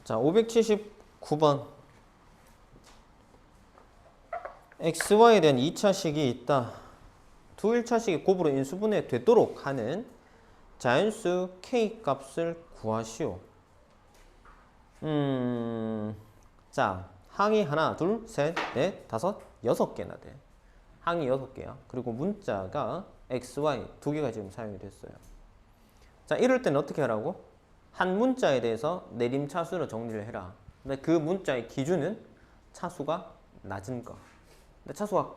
자, 579번. xy에 대한 2차식이 있다. 두 1차식이 곱으로 인수분해 되도록 하는 자연수 k 값을 구하시오. 자, 항이 하나, 둘, 셋, 넷, 다섯, 6개나 돼. 항이 6개야. 그리고 문자가 xy 두 개가 지금 사용이 됐어요. 자, 이럴 때는 어떻게 하라고? 한 문자에 대해서 내림차수로 정리를 해라. 근데 그 문자의 기준은 차수가 낮은 거. 근데 차수가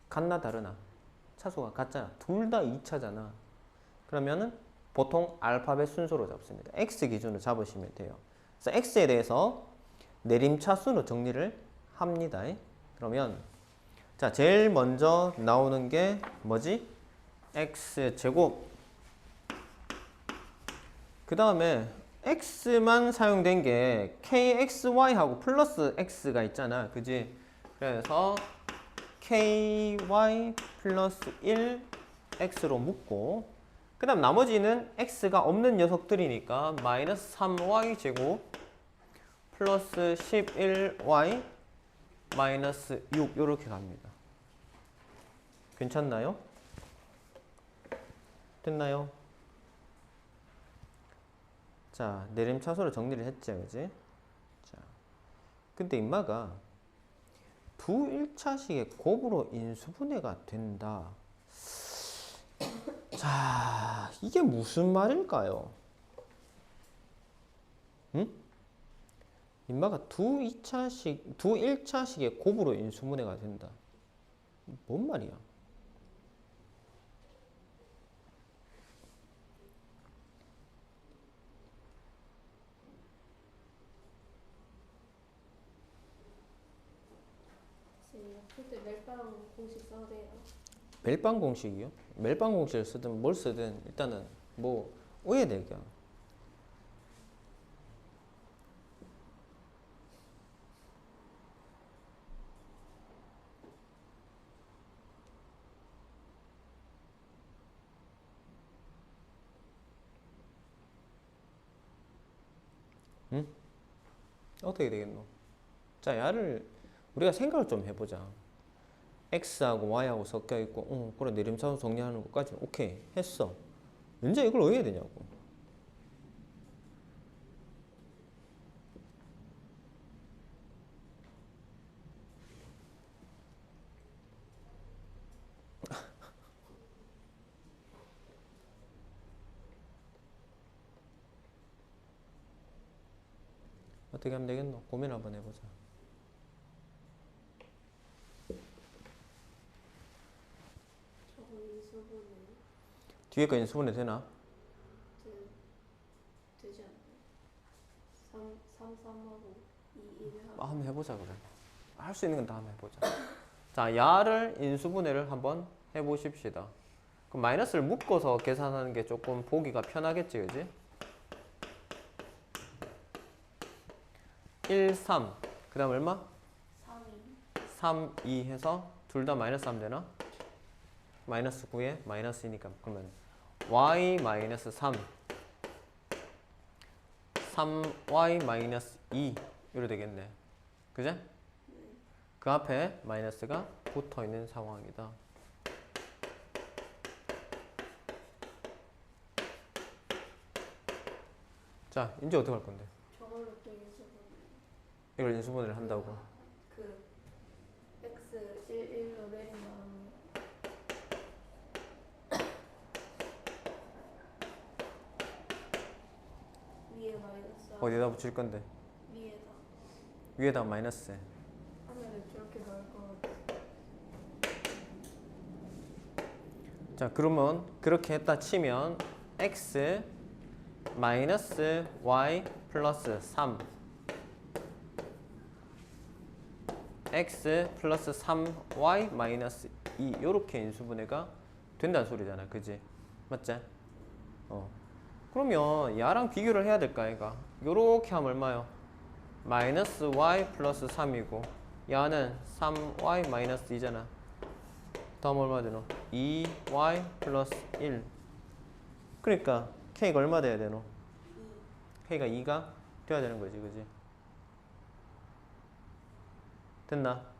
같나 다르나? 차수가 같잖아. 둘 다 2차잖아. 그러면은 보통 알파벳 순서로 잡습니다. x 기준으로 잡으시면 돼요. 그래서 x에 대해서 내림차수로 정리를 합니다. 그러면 자, 제일 먼저 나오는 게 뭐지? x제곱. 그 다음에 x만 사용된 게 kxy하고 플러스 x가 있잖아. 그지? 그래서 ky 플러스 1 x로 묶고, 그 다음 나머지는 x가 없는 녀석들이니까 마이너스 3y 제곱 플러스 11y 마이너스 6 이렇게 갑니다. 괜찮나요? 됐나요? 자, 내림차수로 정리를 했죠, 그지? 자, 근데 임마가 두 1차식의 곱으로 인수분해가 된다. 자, 이게 무슨 말일까요? 응? 임마가 두 1차식의 곱으로 인수분해가 된다. 뭔 말이야? 그때 멜빵 공식 써야 돼요. 멜빵 공식이요? 멜빵 공식을 쓰든 뭘 쓰든 일단은 뭐 오해되게. 응? 어떻게 되겠노? 자, 야를 우리가 생각을 좀 해보자. x하고 y하고 섞여 있고, 그래 내림차수 정리하는 것까지 오케이 했어. 언제 이걸 왜 해야 되냐고. 어떻게 하면 되겠노? 고민 한번 해보자. 저거 인수분해 뒤에 거 인수분해 되나? 되지 않나요? 3하고 2, 1하고 한번 해보자 그래. 할 수 있는 건 다 한번 해보자. 자, 야를 인수분해를 한번 해보십시다. 그럼 마이너스를 묶어서 계산하는 게 조금 보기가 편하겠지, 그지? 1, 3. 그 다음 얼마? 3, 3, 2 해서 둘 다 마이너스 3 되나? 마이너스 9에 마이너스이니까 그러면 y 마이너스 3 3y 마이너스 2 이렇게 되겠네. 그제? 그 앞에 마이너스가 붙어 있는 상황이다. 자, 이제 어떻게 할 건데? 저걸로 또 인수분해 이걸 인수분해를 한다고. 그 x 1, 1로 내린 다음에 위에 마이너스 어디다 붙일 건데? 위에다 위에다 마이너스 해. 하면은 저렇게 나올 것 같아. 자, 그러면 그렇게 했다 치면 x 마이너스 y 플러스 3 x 플러스 3y 마이너스 2 요렇게 인수분해가 된다는 소리잖아. 그지? 맞지? 그러면 야랑 비교를 해야 될까 얘가. 요렇게 하면 얼마요? 마이너스 y 플러스 3이고 야는 3y 마이너스 2잖아. 다음 얼마 되노? 2y 플러스 1. 그러니까 k가 얼마 돼야 되노? k가 2가 돼야 되는 거지, 그지? 됐나?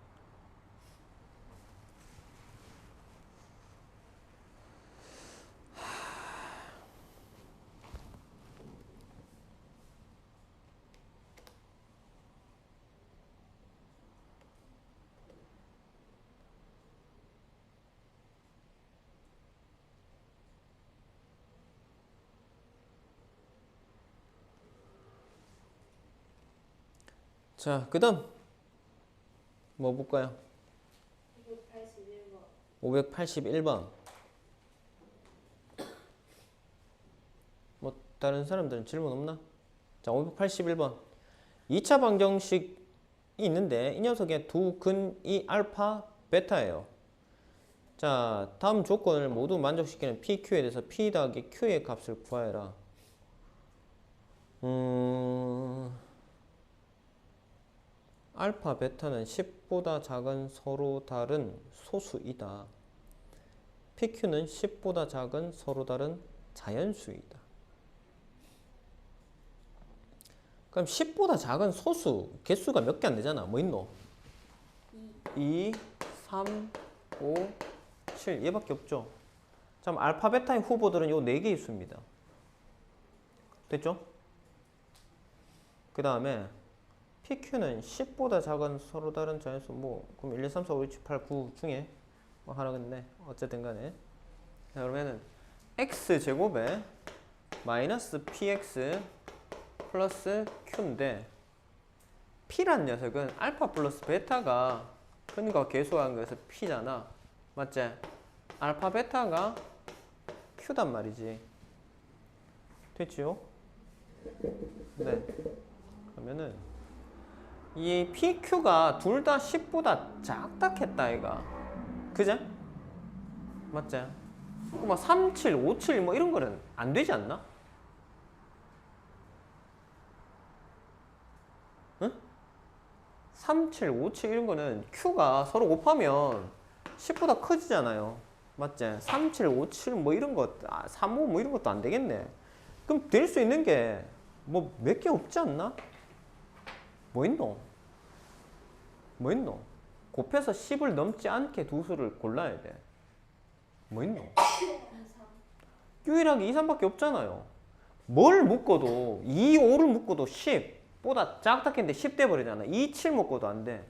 자, 그 다음 뭐 볼까요? 581번. 581번. 뭐 다른 사람들은 질문 없나? 자, 581번. 2차 방정식이 있는데 이 녀석의 두 근이 알파, 베타예요. 자, 다음 조건을 모두 만족시키는 PQ에 대해서 P 더하기 Q의 값을 구하여라. 알파, 베타는 10보다 작은 서로 다른 소수이다. PQ는 10보다 작은 서로 다른 자연수이다. 그럼 10보다 작은 소수 개수가 몇 개 안 되잖아. 뭐 있노? 2, 3, 5, 7 얘밖에 없죠. 자, 알파, 베타의 후보들은 요 4개의 수입니다. 됐죠? 그 다음에 PQ는 10보다 작은 서로 다른 자연수 뭐 그럼 1, 2, 3, 4, 5, 6, 7, 8, 9 중에 뭐 하나겠네. 어쨌든 간에 자, 그러면은 x제곱에 마이너스 px 플러스 q인데 p란 녀석은 알파 플러스 베타가 근과 계수한 거에서 p잖아. 맞지? 알파 베타가 q단 말이지. 됐지요? 네. 그러면은 이 PQ가 둘 다 10보다 작다 했다 이가. 그제? 맞지? 막 37, 57 뭐 이런 거는 안 되지 않나? 응? 37, 57 이런 거는 Q가 서로 곱하면 10보다 커지잖아요. 맞지? 37, 57 뭐 이런 것, 35 뭐 이런 것도 안 되겠네. 그럼 될 수 있는 게 뭐 몇 개 없지 않나? 뭐 있노? 뭐 있노? 곱해서 10을 넘지 않게 두 수를 골라야 돼. 뭐 있노? 유일하게 2, 3밖에 없잖아요. 뭘 묶어도 2, 5를 묶어도 10보다 작다 했는데 10 돼버리잖아. 2, 7 묶어도 안 돼.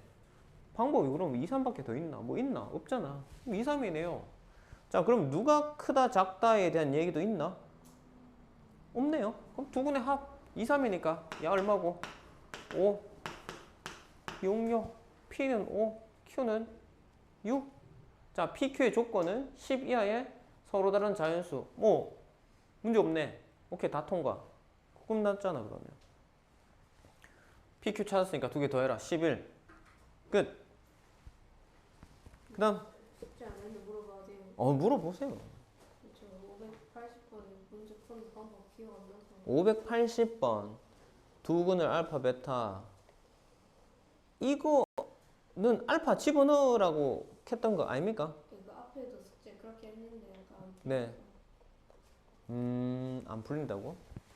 방법이 그럼 2, 3밖에 더 있나? 뭐 있나? 없잖아. 2, 3이네요. 자, 그럼 누가 크다 작다에 대한 얘기도 있나? 없네요. 그럼 두 분의 합 2, 3이니까 야 얼마고? 5, 6, 6. P는 5, Q는 6. 자, PQ의 조건은 10 이하의 서로 다른 자연수. 뭐 문제 없네. 오케이, 다 통과. 끝났잖아 그러면. PQ 찾았으니까 두 개 더 해라. 11. 끝. 그 다음. 쉽지 않은데 물어봐도 돼요. 물어보세요. 저 580번 문제 푸는 방법 기억 안 나서. 580번. 두 근을 알파, 베타. 이거는 알파 집어넣으라고 했던 거 아닙니까? 이거 앞에도 숙제 그렇게 했는데 약간. 네. 안 풀린다고?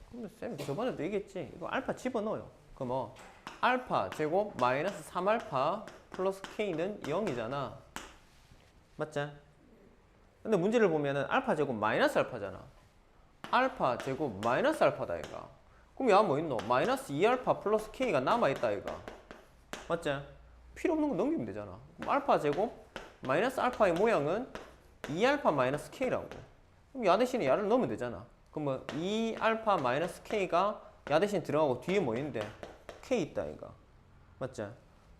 근데 쌤 저번에도 얘기했지. 이거 알파 집어넣어요. 그럼 뭐 알파 제곱 마이너스 3알파 플러스 k는 0이잖아. 맞지? 근데 문제를 보면은 알파 제곱 마이너스 알파잖아. 알파 제곱 마이너스 알파다 이가. 그럼 야 뭐 있노? 마이너스 2알파 플러스 k가 남아있다 이가. 맞지? 필요 없는 거 넘기면 되잖아. 그럼 알파 제곱 마이너스 알파의 모양은 2알파 마이너스 k라고. 그럼 야 대신에 야를 넣으면 되잖아. 그럼 뭐 2알파 마이너스 k가 야 대신 들어가고 뒤에 뭐 있는데? k 있다 이가. 맞지?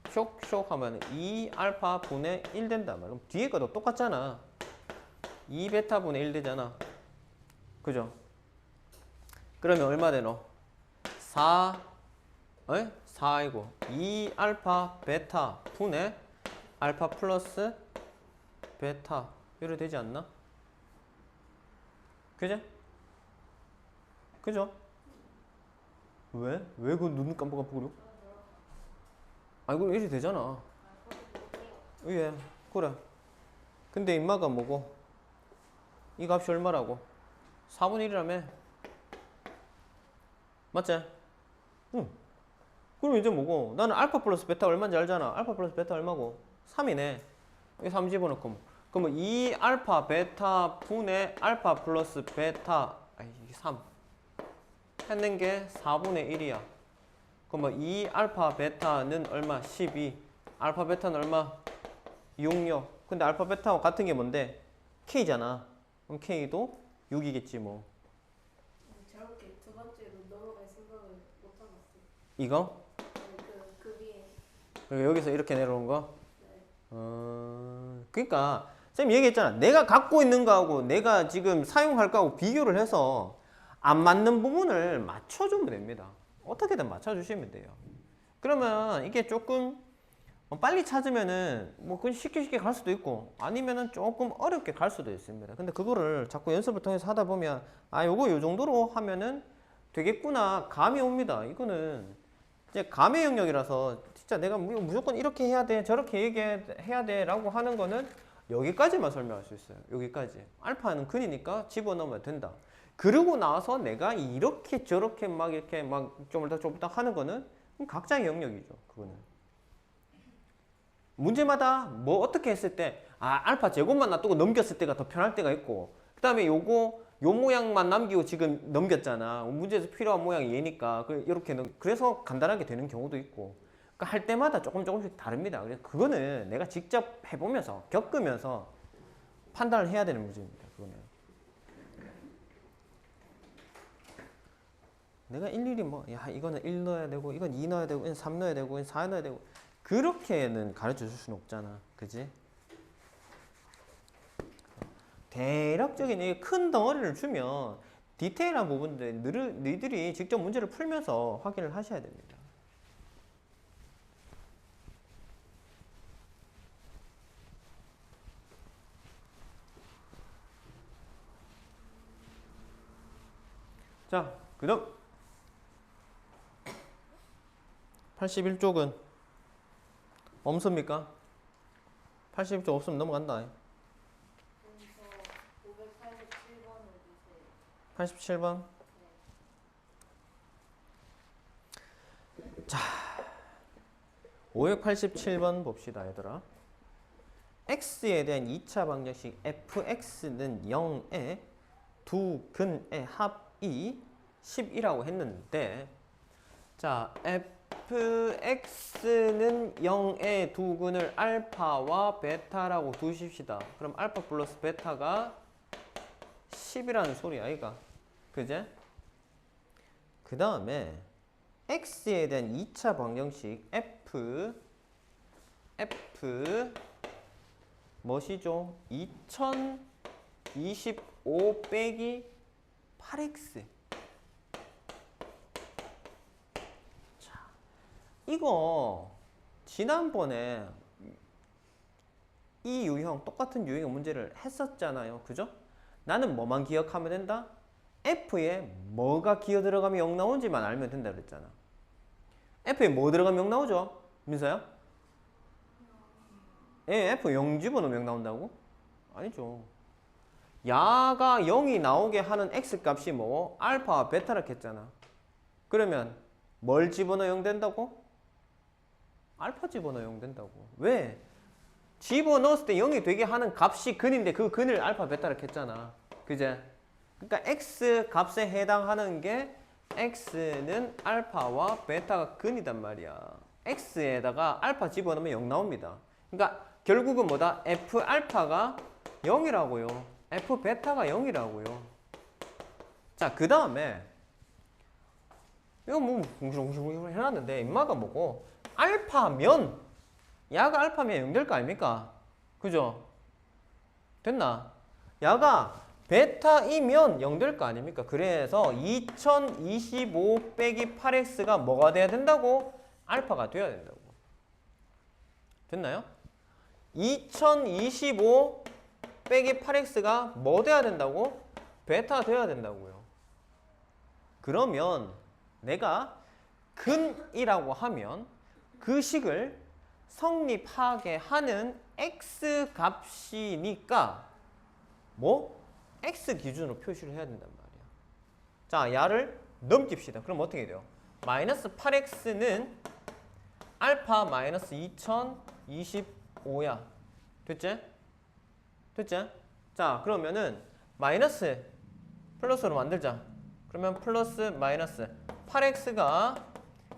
쇽쇽 하면 2알파 분의 1 된다 말. 그럼 뒤에 거도 똑같잖아. 2베타 분의 1 되잖아. 그죠? 그러면 얼마 되노? 4 4이고 2알파 베타 분의 알파 플러스 베타 이래 되지 않나? 그죠? 그죠? 왜? 왜 그 눈 깜빡깜빡거려? 아니 그럼 이래 되잖아. 예, 그래. 근데 인마가 뭐고? 이 값이 얼마라고? 4분의 1이라며? 맞지? 그럼 이제 뭐고? 나는 알파 플러스 베타 얼마인지 알잖아. 알파 플러스 베타 얼마고? 3이네. 여기 3 집어넣고. 그러면 2 알파 베타 분의 알파 플러스 베타, 이게 3. 했는 게 4분의 1이야. 그러면 2 알파 베타는 얼마? 12. 알파 베타는 얼마? 66. 근데 알파 베타와 같은 게 뭔데? K잖아. 그럼 K도 6이겠지 뭐. 저렇게 두 번째로 넘어갈 생각을 못 해봤어요. 이거? 그 위에. 그리고 여기서 이렇게 내려온 거? 네. 그러니까 쌤 얘기했잖아. 내가 갖고 있는 거하고 내가 지금 사용할 거하고 비교를 해서 안 맞는 부분을 맞춰주면 됩니다. 어떻게든 맞춰주시면 돼요. 그러면 이게 조금 빨리 찾으면은 뭐 그냥 쉽게 갈 수도 있고 아니면은 조금 어렵게 갈 수도 있습니다. 근데 그거를 자꾸 연습을 통해서 하다 보면 요거 요 정도로 하면은 되겠구나 감이 옵니다. 이거는 이제 감의 영역이라서 진짜 내가 무조건 이렇게 해야 돼 저렇게 얘기해야 돼 라고 하는 거는 여기까지만 설명할 수 있어요. 여기까지. 알파는 근이니까 집어넣으면 된다. 그러고 나서 내가 이렇게 저렇게 막 이렇게 막 쪼물딱 하는 거는 각자의 영역이죠. 그거는. 문제마다 뭐 어떻게 했을 때 알파 제곱만 놔두고 넘겼을 때가 더 편할 때가 있고 그 다음에 요 모양만 남기고 지금 넘겼잖아. 문제에서 필요한 모양이 얘니까 이렇게 그래서 간단하게 되는 경우도 있고 그러니까 할 때마다 조금씩 다릅니다. 그래서 그거는 내가 직접 해보면서 겪으면서 판단을 해야 되는 문제입니다. 그거는 내가 일일이 이거는 1 넣어야 되고 이건 2 넣어야 되고 이건 3 넣어야 되고 이건 4 넣어야 되고 그렇게는 가르쳐 줄 수는 없잖아. 그지? 대략적인 큰 덩어리를 주면 디테일한 부분들 너희들이 직접 문제를 풀면서 확인을 하셔야 됩니다. 자, 그 다음 81쪽은 없습니까? 81쪽 없으면 넘어간다. 87번. 자, 587번 봅시다, 얘들아. x에 대한 2차 방정식 fx는 0에 두 근의 합이 10이라고 했는데 자, fx는 0의 두 근을 알파와 베타라고 두십시다. 그럼 알파 플러스 베타가 10이라는 소리야, 이가. 그제? 그 다음에 x에 대한 2차 방정식 f 뭐시죠? 2025 빼기 8x. 자, 이거 지난번에 이 유형 똑같은 유형의 문제를 했었잖아요. 그죠? 나는 뭐만 기억하면 된다? F에 뭐가 기어 들어가면 0 나오는지만 알면 된다 그랬잖아. F에 뭐 들어가면 0 나오죠? 민서야? 예, F 0 집어넣으면 0 나온다고? 아니죠. 야가 0이 나오게 하는 X값이 뭐? 알파와 베타라 했잖아. 그러면 뭘 집어넣어 0 된다고? 알파 집어넣어 0 된다고. 왜? 집어넣었을 때 0이 되게 하는 값이 근인데 그 근을 알파 베타라 했잖아. 그제? 그러니까 x 값에 해당하는 게 x는 알파와 베타가 근이단 말이야. x에다가 알파 집어넣으면 0 나옵니다. 그러니까 결국은 뭐다? f 알파가 0이라고요. f 베타가 0이라고요. 자, 그 다음에 이거 뭐 궁시렁궁시렁 해놨는데 임마가 뭐고 알파면 야가 알파면 0 될 거 아닙니까? 그죠? 됐나? 야가 베타이면 0 될 거 아닙니까? 그래서 2025 빼기 8x가 뭐가 돼야 된다고? 알파가 돼야 된다고. 됐나요? 2025 빼기 8x가 뭐 돼야 된다고? 베타 돼야 된다고요. 그러면 내가 근이라고 하면 그 식을 성립하게 하는 x 값이니까 뭐? x 기준으로 표시를 해야 된단 말이야. 자, 야를 넘깁시다. 그럼 어떻게 돼요? 마이너스 8x는 알파 마이너스 2025야. 됐지? 됐지? 자, 그러면은 마이너스 플러스로 만들자. 그러면 플러스 마이너스 8x가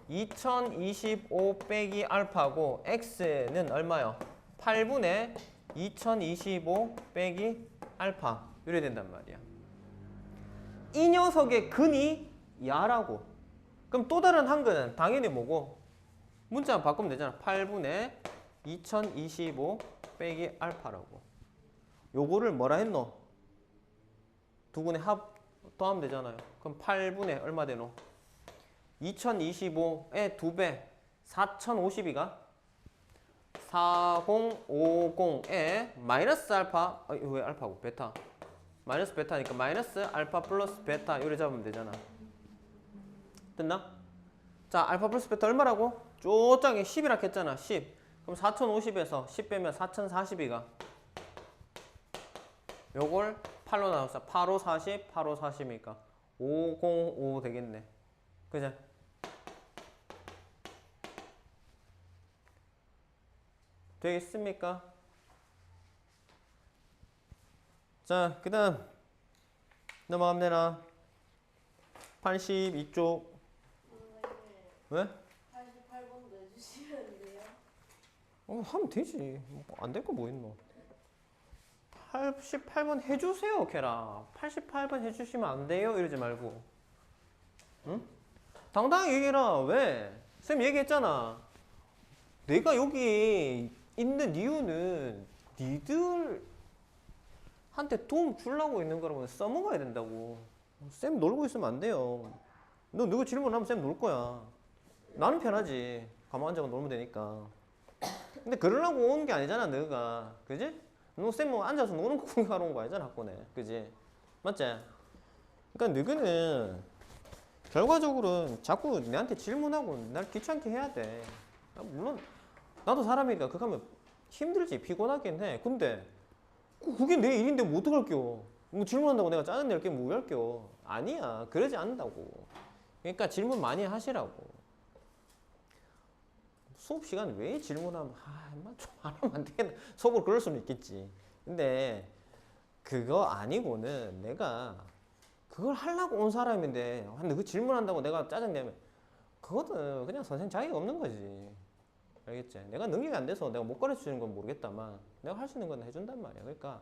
2025 빼기 알파고 x는 얼마요? 8분의 2025 빼기 알파 이래 된단 말이야. 이 녀석의 근이 야라고. 그럼 또 다른 한근은 당연히 뭐고? 문자만 바꾸면 되잖아. 8분의 2025 빼기 알파라고. 요거를 뭐라 했노? 두 근의 합 더하면 되잖아요. 그럼 8분의 얼마 되노? 2025의 2배 4050이가 4050에 마이너스 알파 왜 알파고? 베타 마이너스 베타니까 마이너스 알파 플러스 베타 요래 잡으면 되잖아. 됐나? 자, 알파 플러스 베타 얼마라고? 쪼짝에 10이라 했잖아. 10. 그럼 4050에서 10 빼면 4040이가 요걸 8로 나눴어. 85 40, 85 40이니까 505 되겠네. 그죠? 되겠습니까? 자, 그 다음 넘어가면 되나? 82쪽 왜? 88번 내주시면 안 돼요? 하면 되지. 안 될 거 뭐 있노? 88번 해주세요, 걔라. 88번 해주시면 안 돼요? 이러지 말고. 응? 당당하게 얘기해라. 왜? 쌤 얘기했잖아. 내가 여기 있는 이유는 니들한테 도움 주려고 있는 거라고 써먹어야 된다고. 쌤 놀고 있으면 안 돼요. 너 누구 질문하면 쌤 놀 거야. 나는 편하지. 가만 앉아서 놀면 되니까. 근데 그러려고 온 게 아니잖아, 너가. 그지? 너 쌤 뭐 앉아서 노는 거 구경하러 온 거 아니잖아, 학원에. 그지? 맞지? 그러니까 너희는 결과적으로 자꾸 내한테 질문하고 날 귀찮게 해야 돼. 물론 나도 사람이니까 그거 하면 힘들지, 피곤하긴 해. 근데 그게 내 일인데 뭐 어떡할게요? 뭐 질문한다고 내가 짜증낼 게 뭐 할게요? 아니야, 그러지 않는다고. 그러니까 질문 많이 하시라고. 수업 시간 왜 질문하면 인마 좀 안 하면 안 되겠나 속으로 그럴 수는 있겠지. 근데 그거 아니고는 내가 그걸 하려고 온 사람인데 근데 그 질문한다고 내가 짜증내면 그거는 그냥 선생 자격이 없는 거지. 알겠지? 내가 능력이 안 돼서 내가 못 가르쳐 주는 건 모르겠다만 내가 할 수 있는 건 해준단 말이야. 그러니까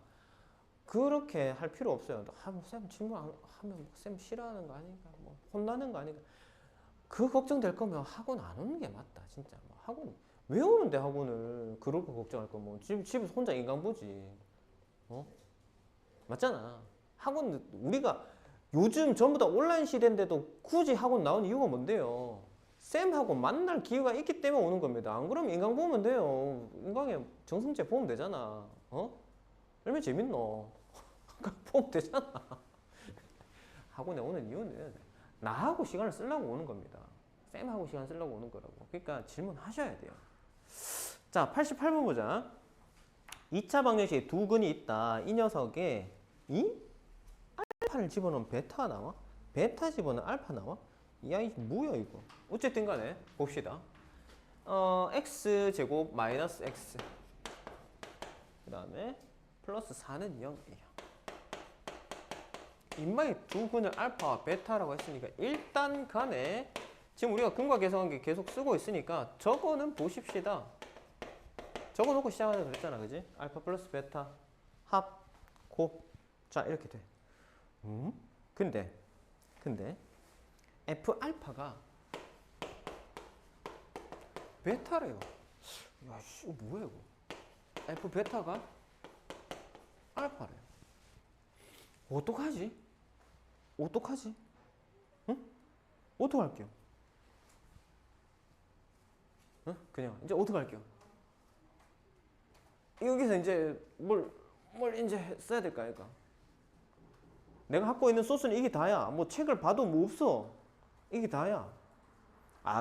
그렇게 할 필요 없어요. 쌤 질문 안 하면 쌤 싫어하는 거 아닌가? 뭐 혼나는 거 아닌가? 그 걱정될 거면 학원 안 오는 게 맞다. 진짜. 뭐 학원 왜 오는데 학원을 그럴 거 걱정할 거면 집에서 혼자 인강 보지. 어? 맞잖아. 학원 우리가 요즘 전부 다 온라인 시대인데도 굳이 학원 나온 이유가 뭔데요? 쌤하고 만날 기회가 있기 때문에 오는 겁니다. 안 그러면 인강 보면 돼요. 인강에 정승재 보면 되잖아. 얼마나 재밌노? 보면 되잖아. 학원에 오는 이유는 나하고 시간을 쓰려고 오는 겁니다. 쌤하고 시간 쓰려고 오는 거라고. 그러니까 질문하셔야 돼요. 자, 88번 보자. 2차 방정식에 두 근이 있다. 이 녀석에 알파를 집어넣으면 베타가 나와? 베타 집어넣으면 알파 나와? 야, 이 뭐야 이거? 어쨌든 간에 봅시다. x제곱 마이너스 x 그 다음에 플러스 4는 0이에요. 인마의 두 근을 알파와 베타라고 했으니까 일단 간에 지금 우리가 근과 계성관계 계속 쓰고 있으니까 저거는 보십시다. 저거 놓고 시작하자 그랬잖아, 그지? 알파 플러스 베타 합 곱. 자, 이렇게 돼. 근데 F 알파가 베타래요. 야, 씨, 뭐야 이거? F 베타가 알파래요. 어떡하지? 어떡하지? 응? 어떡할게요? 응? 그냥 이제 어떡할게요? 여기서 이제 뭘 이제 써야 될까, 이거? 내가 갖고 있는 소스는 이게 다야. 뭐 책을 봐도 뭐 없어. 이게 다야.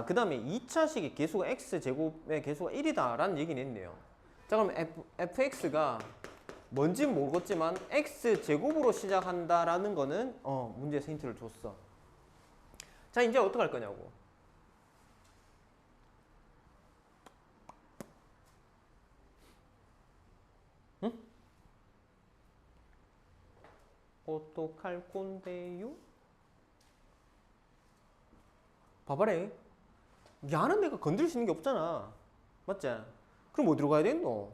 그 다음에 2차식의 계수가 x제곱의 계수가 1이다 라는 얘기는 있네요. 자, 그럼 fx가 뭔진 모르겠지만 x제곱으로 시작한다라는 거는 문제에서 힌트를 줬어. 자, 이제 어떻게 할 거냐고. 어떡할 건데요? 봐봐래. 야는 내가 건드릴 수 있는 게 없잖아. 맞지? 그럼 어디로 가야 되노?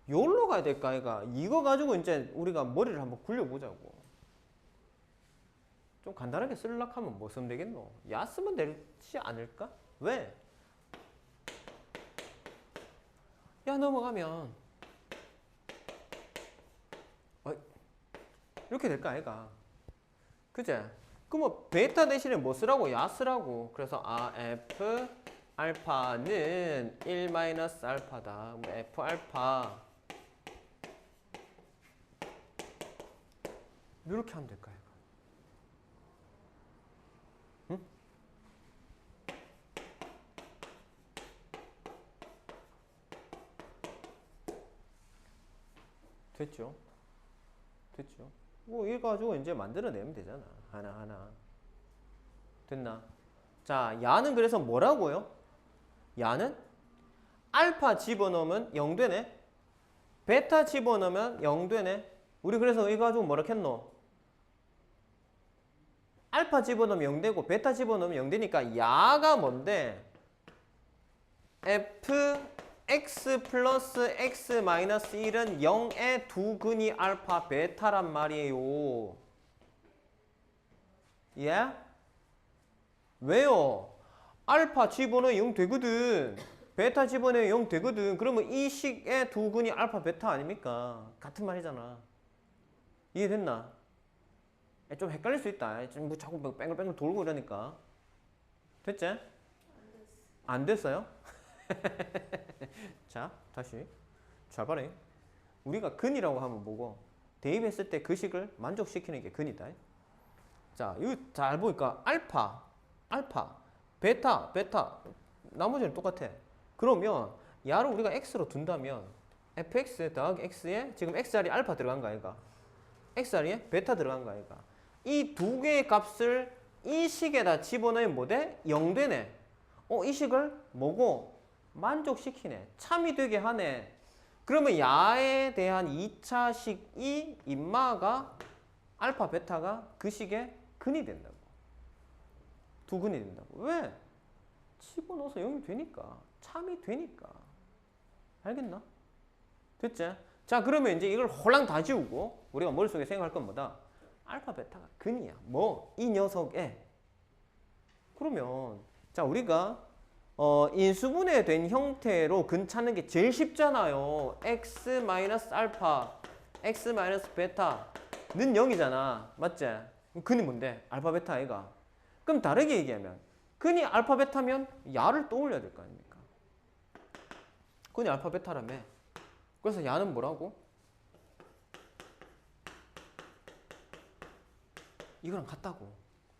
여기로 가야 될까, 아이가? 이거 가지고 이제 우리가 머리를 한번 굴려보자고. 좀 간단하게 쓰려고 하면 뭐 쓰면 되겠노? 야 쓰면 되지 않을까? 왜? 야 넘어가면 이렇게 될까, 아이가? 그제? 그럼 뭐 베타 대신에 뭐 쓰라고? 야 쓰라고. 그래서 f 알파는 1 마이너스 알파다. 그럼 f 알파 이렇게 하면 될까, 아이가? 응? 됐죠? 됐죠? 뭐 이거 가지고 이제 만들어내면 되잖아. 하나하나. 됐나? 자, 야는 그래서 뭐라고요? 야는 알파 집어넣으면 0 되네. 베타 집어넣으면 0 되네. 우리 그래서 이거 가지고 뭐라 했노? 알파 집어넣으면 0 되고 베타 집어넣으면 0 되니까 야가 뭔데? fx 플러스 x 마이너스 1은 0의 두 근이 알파 베타란 말이에요. 예? 왜요? 알파 집어넣으면 0 되거든. 베타 집어넣으면 0 되거든. 그러면 이 식의 두 근이 알파 베타 아닙니까? 같은 말이잖아. 이해됐나? 좀 헷갈릴 수 있다. 좀 뭐 자꾸 뺑글뺑글 돌고 이러니까. 됐지? 안 됐어. 안 됐어요? 자, 다시. 잘 봐라. 우리가 근이라고 하면 뭐고? 대입했을 때 그 식을 만족시키는 게 근이다. 자, 이거 잘 보니까 알파, 베타, 나머지는 똑같아. 그러면 야를 우리가 x로 둔다면 fx 더하기 x에 지금 x자리에 알파 들어간 거 아이가? x자리에 베타 들어간 거 아이가? 이 두 개의 값을 이 식에다 집어넣으면 뭐 돼? 0 되네. 이 식을 뭐고? 만족시키네. 참이 되게 하네. 그러면 야에 대한 2차식이 인마가 알파 베타가 그 식의 근이 된다고. 두 근이 된다고. 왜? 집어넣어서 0이 되니까. 참이 되니까. 알겠나? 됐지? 자, 그러면 이제 이걸 홀랑 다 지우고 우리가 머릿속에 생각할 건 뭐다? 알파 베타가 근이야. 뭐? 이 녀석에. 그러면 자, 우리가 인수분해 형태로 근 찾는 게 제일 쉽잖아요. x 마이너스 알파, x 마이너스 베타는 0이잖아. 맞지? 근이 뭔데? 알파 베타 아이가? 그럼 다르게 얘기하면 근이 알파 베타면 야를 떠올려야 될 거 아닙니까? 근이 알파 베타라며. 그래서 야는 뭐라고? 이거랑 같다고.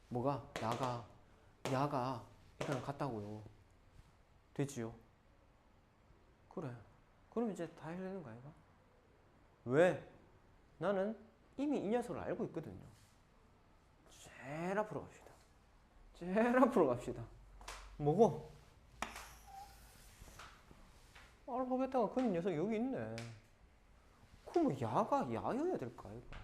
뭐가? 야가 이거랑 같다고요. 되지요? 그래. 그럼 이제 다 해내는 거 아이가? 왜? 나는 이미 이 녀석을 알고 있거든요. 제일 앞으로 갑시다. 제일 앞으로 갑시다. 뭐고? 알파 베타가 그 녀석 여기 있네. 그럼 야가 야여야 될까 아이가?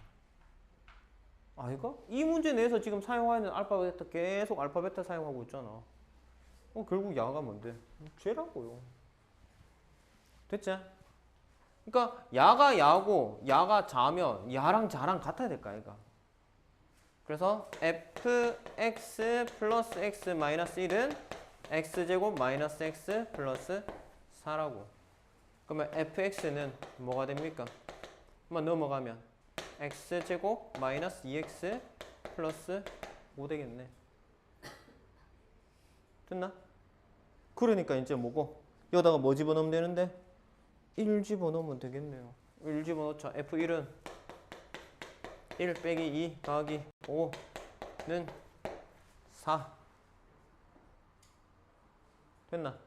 아이가? 이 문제 내에서 지금 사용하는 알파 베타 계속 알파 베타 사용하고 있잖아. 결국 야가 뭔데? 쟤라고요. 됐지? 그러니까 야가 야고 야가 자면 야랑 자랑 같아야 될까 아이가? 그래서 fx 플러스 x 마이너스 1은 x제곱 마이너스 x 플러스 4라고. 그러면 fx는 뭐가 됩니까? 한번 넘어가면 x제곱 마이너스 2x 플러스 5 되겠네. 됐나? 그러니까 이제 뭐고? 여기다가 뭐 집어넣으면 되는데? 1 집어넣으면 되겠네요. 1 집어넣자. f1은 1 빼기 2 더하기 5는 4. 됐나?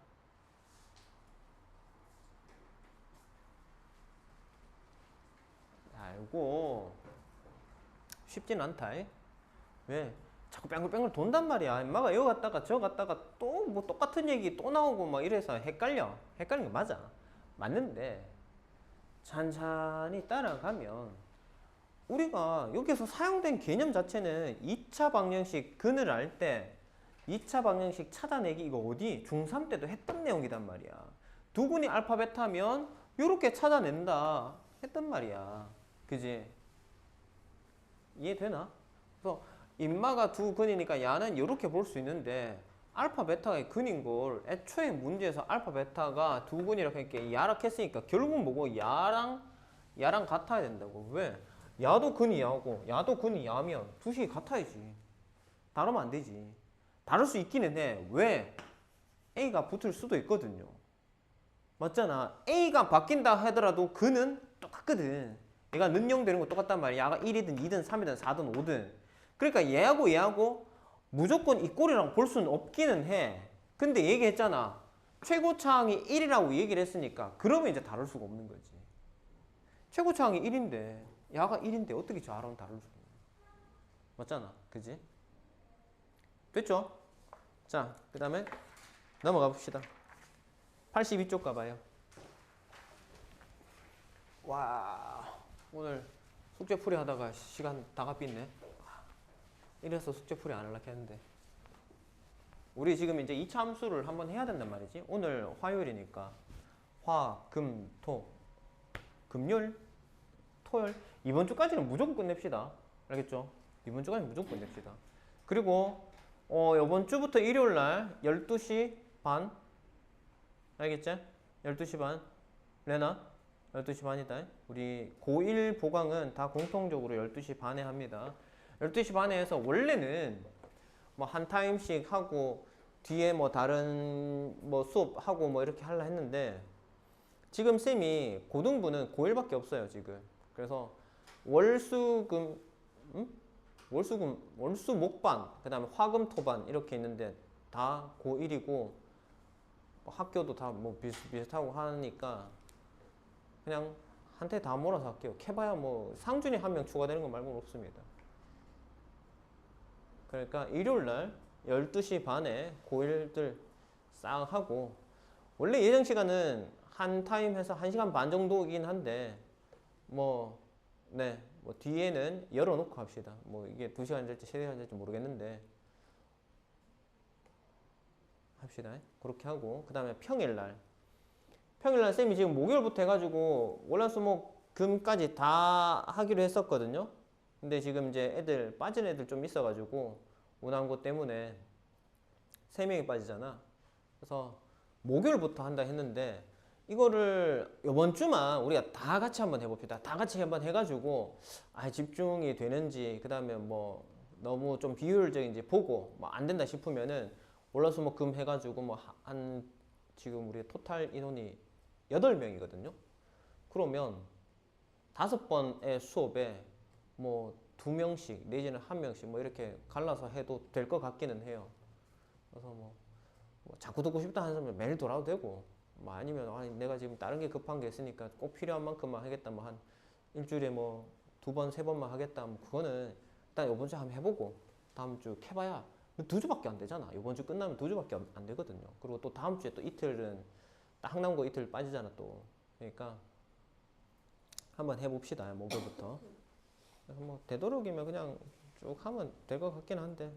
알고 쉽진 않다. 왜? 자꾸 뺑글뺑글 돈단 말이야. 엄마가 여기 갔다가 저 갔다가 또 뭐 똑같은 얘기 또 나오고 막 이래서 헷갈려. 헷갈리는 게 맞아. 맞는데 찬찬히 따라가면 우리가 여기서 사용된 개념 자체는 2차 방정식 근을 알 때 2차 방정식 찾아내기 이거 어디? 중3 때도 했던 내용이단 말이야. 두 근이 알파 베타면 요렇게 찾아낸다 했단 말이야. 그지? 이해되나? 그래서 인마가 두 근이니까 야는 이렇게 볼 수 있는데 알파 베타의 근인 걸 애초에 문제에서 알파 베타가 두 근이라고 했게 야라 했으니까 결국은 뭐고 야랑 같아야 된다고. 왜? 야도 근이 야고 야도 근이 야면 두식이 같아야지. 다르면 안 되지. 다를 수 있기는 해. 왜? A가 붙을 수도 있거든요. 맞잖아. A가 바뀐다 하더라도 근은 똑같거든. 얘가 능용되는 거 똑같단 말이야. 야가 1이든 2든 3이든 4든 5든. 그러니까 얘하고 무조건 이 꼴이랑 볼 수는 없기는 해. 근데 얘기했잖아. 최고차항이 1이라고 얘기를 했으니까 그러면 이제 다를 수가 없는 거지. 최고차항이 1인데 야가 1인데 어떻게 저하랑 다를 수가 있냐. 맞잖아. 그지? 됐죠? 자, 그 다음에 넘어가 봅시다. 82쪽 가봐요. 와, 오늘 숙제풀이 하다가 시간 다 갚았네. 이래서 숙제풀이 안 하려고 했는데. 우리 지금 이제 2차 함수를 한번 해야 된단 말이지. 오늘 화요일이니까 화, 금, 토. 금요일, 토요일. 이번 주까지는 무조건 끝냅시다. 알겠죠? 이번 주까지는 무조건 끝냅시다. 그리고 이번 주부터 일요일 날 12시 반. 알겠지? 12시 반. 레나? 12시 반이다. 우리 고1 보강은 다 공통적으로 12시 반에 합니다. 12시 반에 해서 원래는 뭐 한 타임씩 하고 뒤에 뭐 다른 뭐 수업 하고 뭐 이렇게 하려 했는데 지금 쌤이 고등부는 고1밖에 없어요, 지금. 그래서 월수금 목반, 그 다음에 화금토반 이렇게 있는데 다 고1이고 뭐 학교도 다 뭐 비슷하고 하니까 그냥 한테 다 몰아서 할게요. 캐봐야 뭐 상준이 한 명 추가되는 거 말고는 없습니다. 그러니까 일요일날 12시 반에 고1들 싹 하고 원래 예정 시간은 한 타임 해서 1시간 반 정도이긴 한데 뭐 뒤에는 열어놓고 합시다. 뭐 이게 2시간 될지 3시간 될지 모르겠는데 합시다. 그렇게 하고 그 다음에 평일날 쌤이 지금 목요일부터 해가지고 월화수목 금까지 다 하기로 했었거든요. 근데 지금 이제 애들 빠진 애들 좀 있어가지고 운항고 때문에 3명이 빠지잖아. 그래서 목요일부터 한다 했는데 이거를 이번 주만 우리가 다 같이 한번 해봅시다. 다 같이 한번 해가지고 집중이 되는지 그 다음에 뭐 너무 좀 비효율적인지 보고 뭐 안 된다 싶으면은 월화수목 금 해가지고 뭐 한 지금 우리 토탈 인원이 8명이거든요. 그러면 5번의 수업에 뭐 2명씩 내지는 1명씩 뭐 이렇게 갈라서 해도 될 것 같기는 해요. 그래서 뭐 자꾸 듣고 싶다 하는 사람은 매일 돌아도 되고 뭐 아니면 내가 지금 다른 게 급한 게 있으니까 꼭 필요한 만큼만 하겠다 뭐 한 일주일에 뭐 2번, 3번만 하겠다 뭐 그거는 일단 이번 주 한번 해보고 다음 주 해봐야 2주밖에 안 되잖아. 이번 주 끝나면 2주밖에 안 되거든요. 그리고 또 다음 주에 또 이틀은 한남고 이틀 빠지잖아 또. 그러니까 한번 해봅시다. 목요일부터. 그래서 뭐 되도록이면 그냥 쭉 하면 될 것 같긴 한데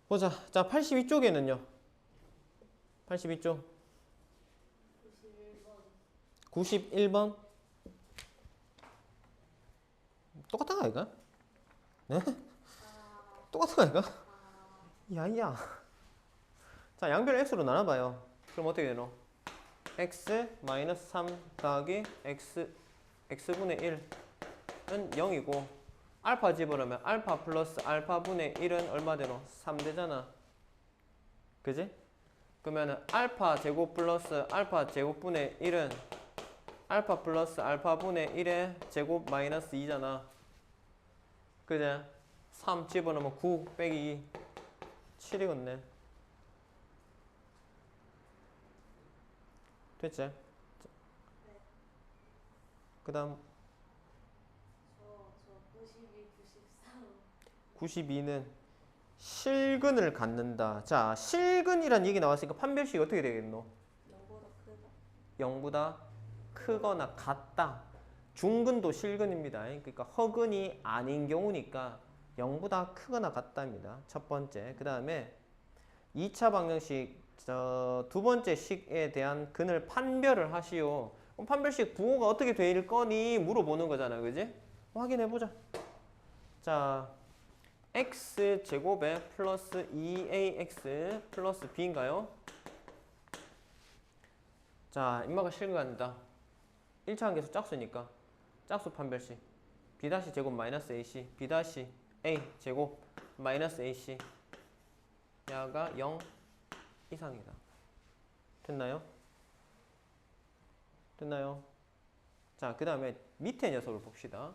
보자. 자 82쪽에는요 82쪽 91번 똑같은 거 아이가? 네? 똑같은 거 아이가? 야야. 자 양변 x로 나눠봐요. 그럼 어떻게 되노? x 마이너스 3 더하기 x분의 1은 0이고 알파 집어넣으면 알파 플러스 알파분의 1은 얼마 되노? 3 되잖아. 그지? 그러면은 알파 제곱 플러스 알파 제곱분의 1은 알파 플러스 알파분의 1의 제곱 마이너스 2잖아. 그지? 3 집어넣으면 9 빼기 2 7이겠네. 됐지? 네. 그 다음 저 92, 93. 92는 실근을 갖는다. 자, 실근이란 얘기 나왔으니까 판별식이 어떻게 되겠노? 0보다 크다. 0보다 크거나 같다. 중근도 실근입니다. 그러니까 허근이 아닌 경우니까 0보다 크거나 같답니다. 첫 번째. 그 다음에 2차 방정식 두 번째 식에 대한 근을 판별을 하시오. 그럼 판별식 부호가 어떻게 될 거니 물어보는 거잖아. 그지? 확인해보자. 자, x제곱에 플러스 2ax 플러스 b인가요? 자, 인마가 실근한다. 1차 한계수 짝수니까 짝수 판별식 b-제곱 마이너스 ac b-a 제곱 마이너스 ac 야가 0 이상이다. 됐나요? 됐나요? 자, 그 다음에 밑에 녀석을 봅시다.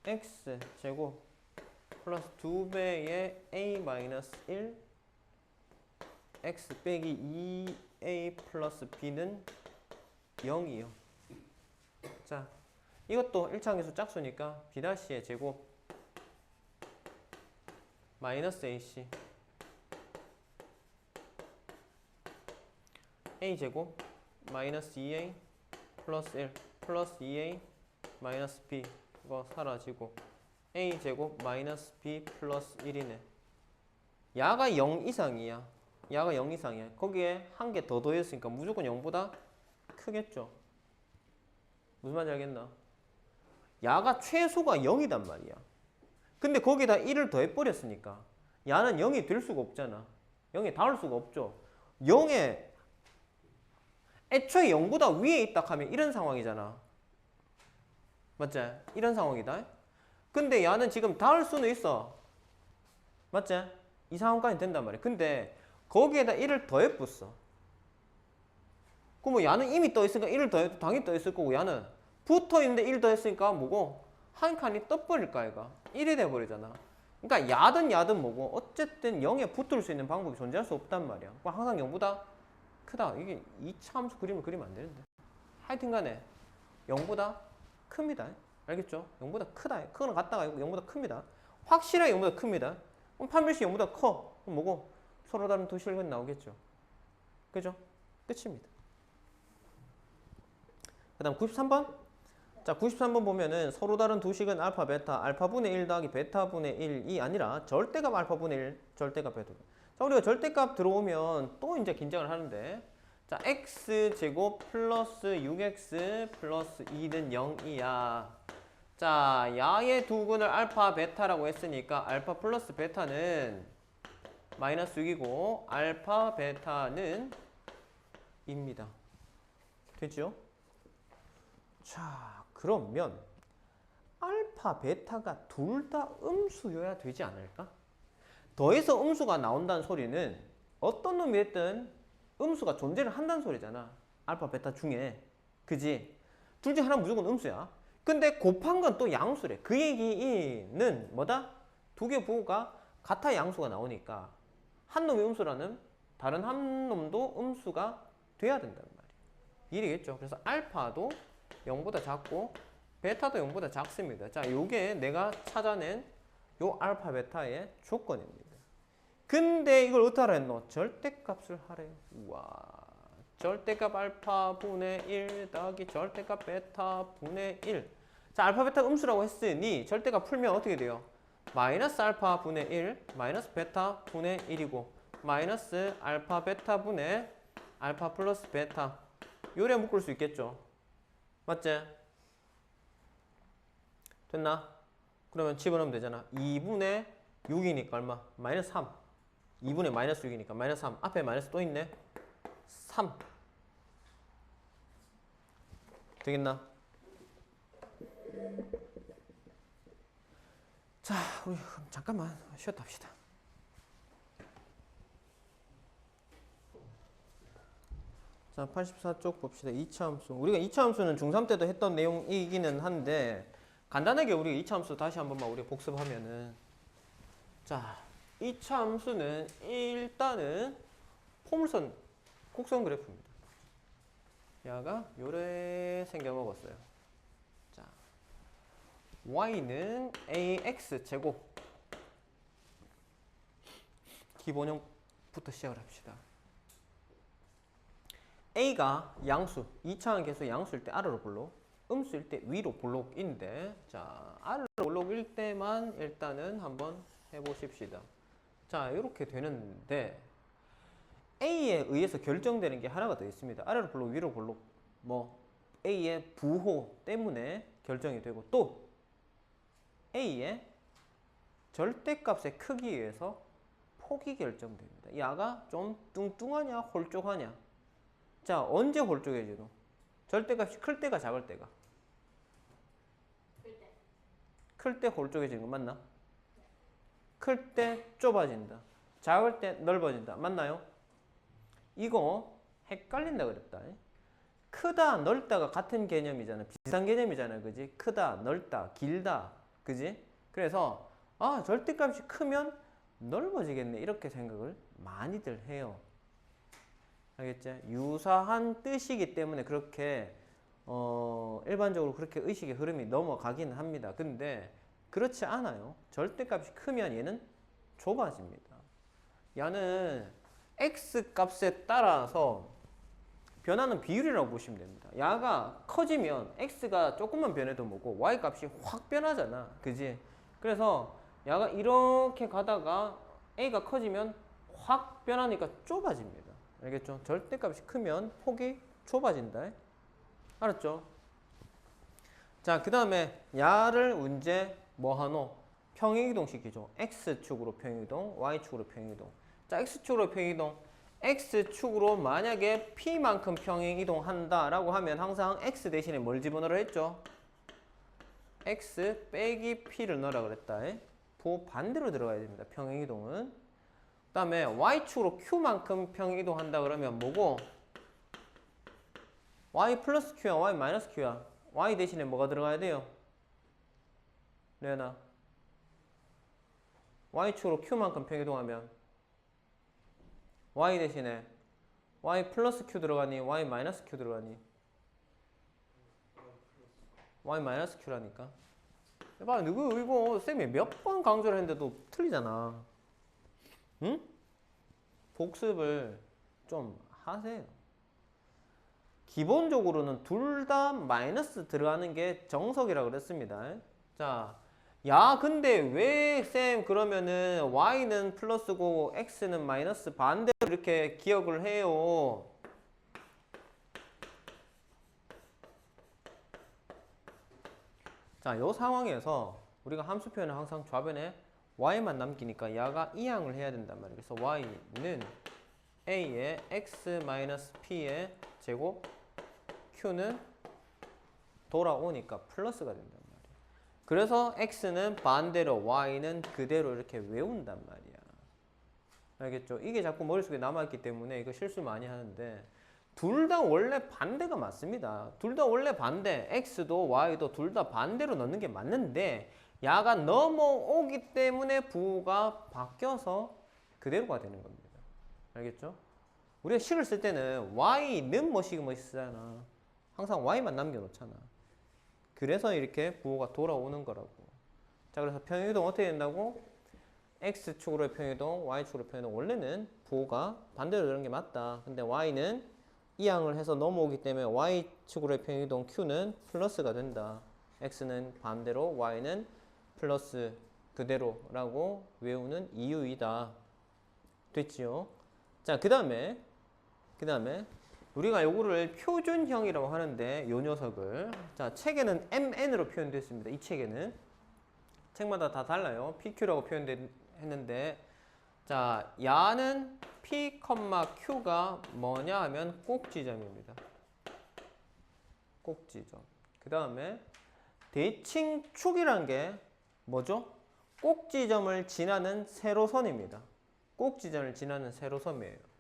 x 제곱 플러스 2배의 a 마이너스 1 x 빼기 2a 플러스 b는 0이요. 자, 이것도 1차 함수 짝수니까 b-의 제곱 마이너스 ac a 제곱 마이너스 2a 플러스 1 플러스 2a 마이너스 b 이거 사라지고 a 제곱 마이너스 b 플러스 1이네. 야가 0 이상이야. 야가 0 이상이야. 거기에 한 개 더 더했으니까 무조건 0보다 크겠죠. 무슨 말인지 알겠나? 야가 최소가 0이단 말이야. 근데 거기다 1을 더해버렸으니까 야는 0이 될 수가 없잖아. 0에 닿을 수가 없죠. 0에 애초에 0보다 위에 있다 하면 이런 상황이잖아. 맞지? 이런 상황이다. 근데 야는 지금 닿을 수는 있어. 맞지? 이 상황까지 된단 말이야. 근데 거기에다 1을 더해봤어. 그럼 야는 이미 떠있으니까 1을 더해도 당연히 떠있을 거고 야는 붙어있는데 1 더했으니까 뭐고? 한 칸이 떠버릴까 얘가 1이 돼버리잖아. 그러니까 야든 뭐고 어쨌든 0에 붙을 수 있는 방법이 존재할 수 없단 말이야. 항상 0보다 크다. 이게 2차 함수 그림을 그리면 안 되는데. 하여튼 간에 0보다 큽니다. 알겠죠? 0보다 크다. 크거나 같다가 0보다 큽니다. 확실하게 0보다 큽니다. 그럼 판별식 0보다 커. 그럼 뭐고? 서로 다른 두 실근 나오겠죠. 그죠? 끝입니다. 그 다음 93번. 자, 93번 보면은 서로 다른 두 식은 알파, 베타, 알파분의 1 더하기 베타분의 1이 아니라 절대값 알파분의 1, 절대값 베타. 자, 우리가 절대값 들어오면 또 이제 긴장을 하는데, 자, x제곱 플러스 6x 플러스 2는 0이야. 자, 야의 두 근을 알파, 베타라고 했으니까 알파 플러스 베타는 마이너스 6이고 알파, 베타는 2입니다. 되죠? 자, 그러면 알파, 베타가 둘 다 음수여야 되지 않을까? 더해서 음수가 나온다는 소리는 어떤 놈이 됐든 음수가 존재를 한다는 소리잖아. 알파, 베타 중에. 그지? 둘 중에 하나는 무조건 음수야. 근데 곱한 건 또 양수래. 그 얘기는 뭐다? 두 개 부호가 같아 양수가 나오니까 한 놈이 음수라는 다른 한 놈도 음수가 돼야 된단 말이야. 이해되겠죠? 그래서 알파도 0보다 작고 베타도 0보다 작습니다. 자, 요게 내가 찾아낸 요 알파 베타의 조건입니다. 근데 이걸 어떻게 하라 했노? 절대값을 하래요. 우와. 절대값 알파 분의 1 더하기 절대값 베타 분의 1. 자, 알파 베타 음수라고 했으니 절대값 풀면 어떻게 돼요? 마이너스 알파 분의 1 마이너스 베타 분의 1이고 마이너스 알파 베타 분의 알파 플러스 베타. 요래 묶을 수 있겠죠? 맞지? 됐나? 그러면 집어넣으면 되잖아. 2분의 6이니까 얼마? 마이너스 3. 2분의 마이너스 6이니까 마이너스 3. 앞에 마이너스 또 있네. 3. 되겠나? 자, 우리 잠깐만 쉬었다 합시다. 자, 84쪽 봅시다. 2차 함수. 우리가 2차 함수는 중3 때도 했던 내용이기는 한데 간단하게 우리가 2차 함수 다시 한 번만 우리가 복습하면은, 자, 2차 함수는 일단은 포물선 곡선 그래프입니다. 야가 요래 생겨 먹었어요. 자, y는 ax 제곱 기본형부터 시작을 합시다. a가 양수, 2차항 계수 양수일 때 R로 불러. 음수일 때 위로 볼록인데, 자, 아래로 볼록일 때만 일단은 한번 해보십시다. 자, 이렇게 되는데, A에 의해서 결정되는 게 하나가 더 있습니다. 아래로 볼록, 위로 볼록, 뭐, A의 부호 때문에 결정이 되고, 또, A의 절대값의 크기에 의해서 폭이 결정됩니다. 야가 좀 뚱뚱하냐, 홀쭉하냐. 자, 언제 홀쭉해지노? 절대값이 클 때가 작을 때가. 그때. 클 때 홀쭉해지는 거 맞나? 클 때 좁아진다. 작을 때 넓어진다. 맞나요? 이거 헷갈린다 그랬다. 크다, 넓다가 같은 개념이잖아. 비슷한 개념이잖아. 그지? 크다, 넓다, 길다. 그지? 그래서 아, 절대값이 크면 넓어지겠네. 이렇게 생각을 많이들 해요. 알겠지? 유사한 뜻이기 때문에 그렇게 일반적으로 그렇게 의식의 흐름이 넘어가기는 합니다. 근데 그렇지 않아요. 절대값이 크면 얘는 좁아집니다. 얘는 x 값에 따라서 변하는 비율이라고 보시면 됩니다. 야가 커지면 x가 조금만 변해도 뭐고 y 값이 확 변하잖아. 그지? 그래서 야가 이렇게 가다가 a가 커지면 확 변하니까 좁아집니다. 알겠죠? 절대값이 크면 폭이 좁아진다. 알았죠? 자, 그 다음에 야를 언제 뭐 하노? 평행이동 시키죠. x축으로 평행이동, y축으로 평행이동. 자, x축으로 평행이동. x축으로 만약에 p만큼 평행이동 한다라고 하면 항상 x 대신에 뭘 집어넣으라 했죠? x 빼기 p를 넣으라 그랬다. 부호 반대로 들어가야 됩니다. 평행이동은. 그 다음에 y축으로 q만큼 평행이동 한다 그러면 뭐고? y 플러스 q야, y 마이너스 q야. y 대신에 뭐가 들어가야 돼요? 레나. y축으로 q만큼 평행이동하면 y 대신에 y 플러스 q 들어가니 y 마이너스 q 들어가니? y 마이너스 q라니까. 봐, 누구 이거 쌤이 몇 번 강조를 했는데도 틀리잖아. 응? 복습을 좀 하세요. 기본적으로는 둘 다 마이너스 들어가는 게 정석이라고 그랬습니다. 자, 야, 근데 왜 쌤 그러면은 y는 플러스고 x는 마이너스 반대로 이렇게 기억을 해요? 자, 요 상황에서 우리가 함수 표현을 항상 좌변에 y만 남기니까 야가 이항을 해야 된단 말이에요. 그래서 y는 a의 x-p의 제곱, q는 돌아오니까 플러스가 된단 말이에요. 그래서 x는 반대로 y는 그대로 이렇게 외운단 말이야. 알겠죠? 이게 자꾸 머릿속에 남아있기 때문에 이거 실수 많이 하는데 둘 다 원래 반대가 맞습니다. 둘 다 원래 반대. x도 y도 둘 다 반대로 넣는 게 맞는데 야가 넘어오기 때문에 부호가 바뀌어서 그대로가 되는 겁니다. 알겠죠? 우리가 식을 쓸 때는 y는 뭐식 뭐 쓰잖아. 항상 y만 남겨놓잖아. 그래서 이렇게 부호가 돌아오는 거라고. 자, 그래서 평행이동 어떻게 된다고? x축으로의 평행이동, y축으로의 평행이동. 원래는 부호가 반대로 되는 게 맞다. 근데 y는 이항을 해서 넘어오기 때문에 y축으로의 평행이동 q는 플러스가 된다. x는 반대로, y는 플러스 그대로라고 외우는 이유이다. 됐지요? 자, 그 다음에 우리가 요거를 표준형이라고 하는데 요 녀석을 자, 책에는 mn으로 표현됐습니다. 이 책에는 책마다 다 달라요. pq라고 표현했는데 자, 야는 p, q가 뭐냐 하면 꼭지점입니다. 꼭지점. 그 다음에 대칭축이란 게 뭐죠? 꼭지점을 지나는 세로선입니다. 꼭지점을 지나는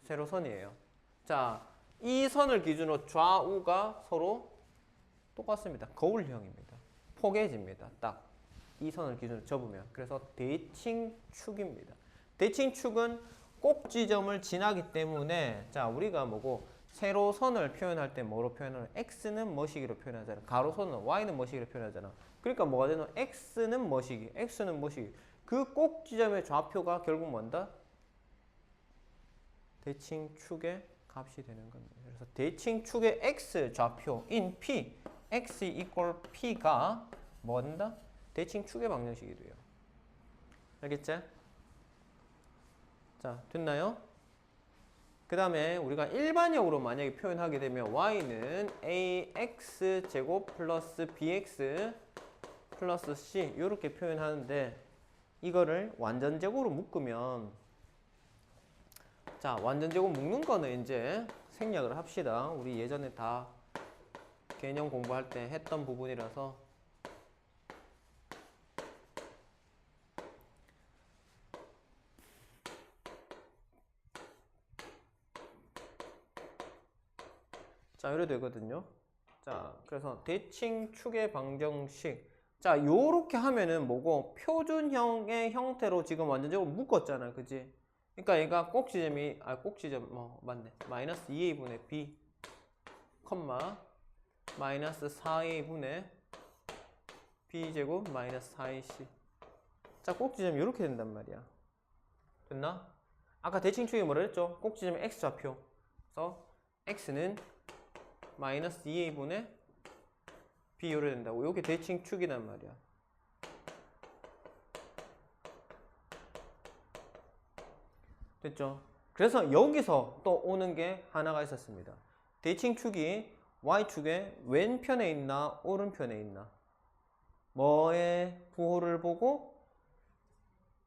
세로선이에요. 자, 이 선을 기준으로 좌우가 서로 똑같습니다. 거울형입니다. 포개집니다. 딱 이 선을 기준으로 접으면. 그래서 대칭축입니다. 대칭축은 꼭지점을 지나기 때문에 자, 우리가 뭐고 세로선을 표현할 때 뭐로 표현하는? x는 뭐시기로 표현하잖아. 가로선은 y는 뭐시기로 표현하잖아. 그러니까 뭐가 되노? x는 뭐시기? x는 뭐시기? 그 꼭지점의 좌표가 결국 뭔다? 대칭축의 값이 되는 겁니다. 그래서 대칭축의 x 좌표인 p, x equal p가 뭐 된다? 대칭 축의 방정식이 돼요. 알겠지? 자, 됐나요? 그 다음에 우리가 일반역으로 만약에 표현하게 되면 y는 ax 제곱 플러스 bx 플러스 c 이렇게 표현하는데 이거를 완전제곱으로 묶으면 자, 완전제곱 묶는 거는 이제 생략을 합시다. 우리 예전에 다 개념 공부할 때 했던 부분이라서 자, 이래 되거든요. 자, 그래서 대칭 축의 방정식. 자, 요렇게 하면은 뭐고 표준형의 형태로 지금 완전적으로 묶었잖아. 그지? 그러니까 얘가 꼭지점이 꼭지점 맞네. 마이너스 2a분의 b 컴마 마이너스 4a분의 b제곱 마이너스 4ac. 자, 꼭지점이 이렇게 된단 말이야. 됐나? 아까 대칭축이 뭐라 했죠? 꼭지점이 x좌표. 그래서 x는 마이너스 2a분의 b 요래 된다고. 요게 대칭축이란 말이야. 됐죠? 그래서 여기서 또 오는 게 하나가 있었습니다. 대칭축이 y축의 왼편에 있나 오른편에 있나? 뭐의 부호를 보고?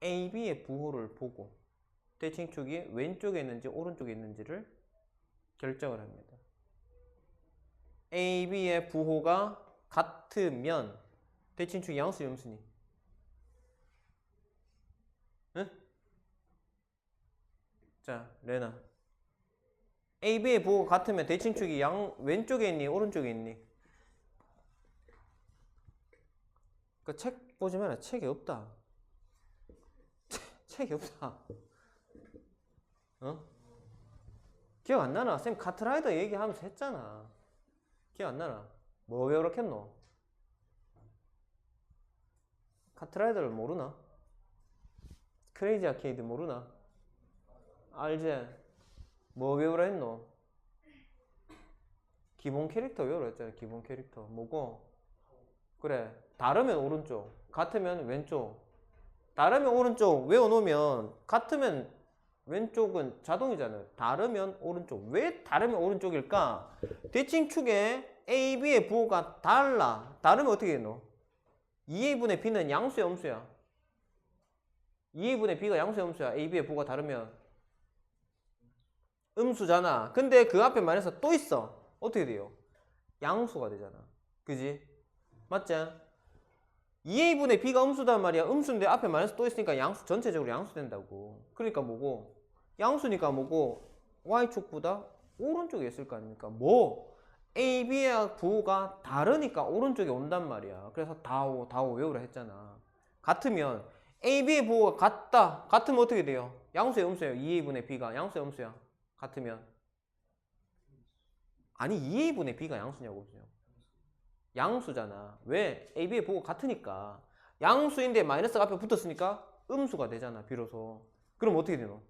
AB의 부호를 보고 대칭축이 왼쪽에 있는지 오른쪽에 있는지를 결정을 합니다. AB의 부호가 같으면 대칭축이 양수 염수니? 응? 자, 레나. AB의 부호가 같으면 대칭축이 왼쪽에 있니? 오른쪽에 있니? 그 책 보지 마라. 책이 없다. 책이 없다. 어? 기억 안 나나? 쌤 카트라이더 얘기하면서 했잖아. 기억 안 나나? 뭐 왜 그렇게 했노? 카트라이더를 모르나? 크레이지 아케이드 모르나? 알지? 뭐 외우라 했노? 기본 캐릭터 외우라 했잖아. 기본 캐릭터 뭐고? 그래, 다르면 오른쪽, 같으면 왼쪽. 다르면 오른쪽 외워놓으면 같으면 왼쪽은 자동이잖아요. 다르면 오른쪽. 왜 다르면 오른쪽일까? 대칭축에 A, B의 부호가 달라. 다르면 어떻게 되노? 2A분의 B는 양수야, 음수야? 2A분의 B가 양수야, 음수야? A, B의 부호가 다르면 음수잖아. 근데 그 앞에 마이너스 또 있어. 어떻게 돼요? 양수가 되잖아. 그지? 맞지? 2A분의 B가 음수단 말이야. 음수인데 앞에 마이너스 또 있으니까 양수, 전체적으로 양수 된다고. 그러니까 뭐고? 양수니까 뭐고? Y축보다 오른쪽에 있을 거 아닙니까? 뭐? A, B의 부호가 다르니까 오른쪽에 온단 말이야. 그래서 다오 외우라 했잖아. 같으면 A, B의 부호가 같다. 같으면 어떻게 돼요? 양수야, 음수예요? 2A분의 B가 양수야, 음수야? 같으면? 아니, 2A분의 B가 양수냐고, 음수냐고. 양수잖아. 왜? A, B의 부호가 같으니까. 양수인데 마이너스가 앞에 붙었으니까 음수가 되잖아, 비로소. 그럼 어떻게 되노?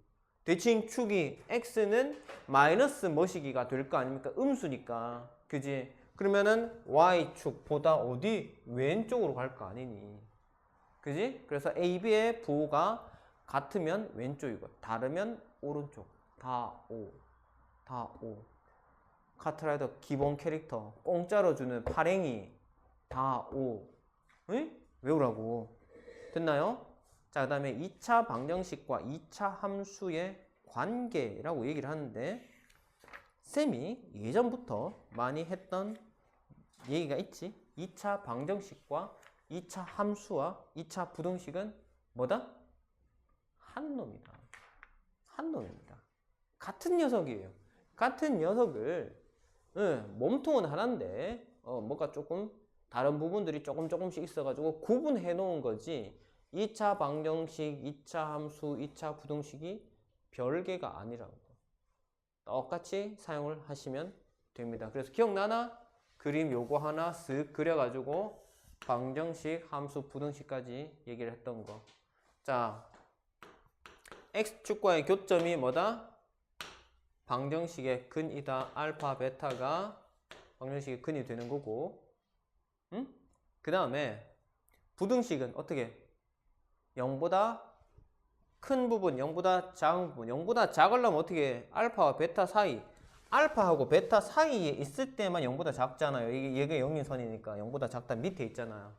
대칭축이 x는 마이너스 뭐시기가 될 거 아닙니까? 음수니까. 그지? 그러면은 y축보다 어디? 왼쪽으로 갈 거 아니니. 그지? 그래서 A, B의 부호가 같으면 왼쪽이고 다르면 오른쪽. 다 O. 카트라이더 기본 캐릭터 공짜로 주는 파랭이 다 O. 응? 외우라고. 됐나요? 자, 그 다음에 2차 방정식과 2차 함수의 관계라고 얘기를 하는데 쌤이 예전부터 많이 했던 얘기가 있지. 2차 방정식과 2차 함수와 2차 부등식은 뭐다? 한 놈이다. 한 놈입니다. 같은 녀석이에요. 같은 녀석을 몸통은 하나인데 뭐가 조금 다른 부분들이 조금씩 있어가지고 구분해 놓은 거지. 2차 방정식, 2차 함수, 2차 부등식이 별개가 아니라고. 똑같이 사용을 하시면 됩니다. 그래서 기억나나? 그림 요거 하나 쓱 그려가지고 방정식, 함수, 부등식까지 얘기를 했던 거. 자, x축과의 교점이 뭐다? 방정식의 근이다. 알파, 베타가 방정식의 근이 되는 거고 응? 그 다음에 부등식은 어떻게? 0보다 큰 부분, 0보다 작은 부분. 0보다 작으려면 어떻게 해? 알파와 베타 사이. 알파하고 베타 사이에 있을 때만 0보다 작잖아요. 얘가 0인 선이니까 0보다 작다 밑에 있잖아요.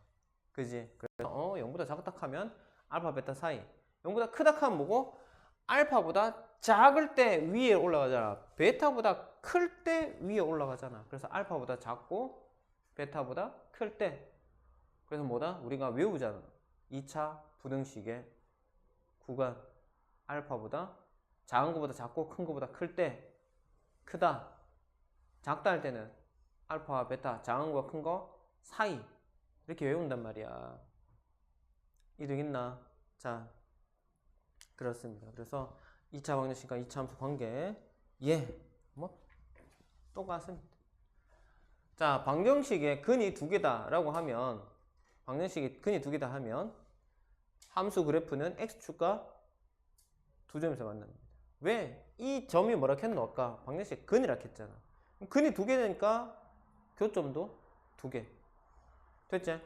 그지? 그래서 0보다 작다 하면 알파 베타 사이. 0보다 크다 하면 뭐고? 알파보다 작을 때 위에 올라가잖아. 베타보다 클 때 위에 올라가잖아. 그래서 알파보다 작고 베타보다 클 때. 그래서 뭐다? 우리가 외우잖아. 2차 부등식의 구간 알파보다 작은 것보다 작고 큰 것보다 클 때 크다. 작다 할 때는 알파와 베타 작은 거와 큰 거 사이 이렇게 외운단 말이야. 이해되겠나? 자, 그렇습니다. 그래서 2차 방정식과 2차 함수 관계 뭐 똑같습니다. 자, 방정식의 근이 두 개다 라고 하면 방정식의 근이 두 개다 하면 함수 그래프는 x축과 두 점에서 만납니다. 왜? 이 점이 뭐라 했노? 아까 방정식 근이라 했잖아. 근이 두 개니까 교점도 두 개. 됐지?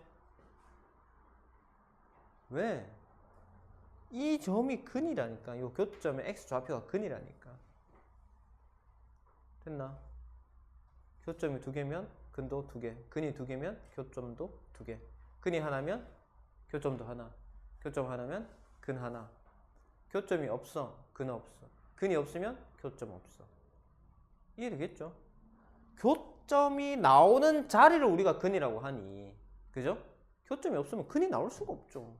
왜? 이 점이 근이라니까. 이 교점의 x좌표가 근이라니까. 됐나? 교점이 두 개면 근도 두 개. 근이 두 개면 교점도 두 개. 근이 하나면 교점도 하나. 교점 하나면 근 하나. 교점이 없어. 근 없어. 근이 없으면 교점 없어. 이해되겠죠? 교점이 나오는 자리를 우리가 근이라고 하니. 그죠? 교점이 없으면 근이 나올 수가 없죠.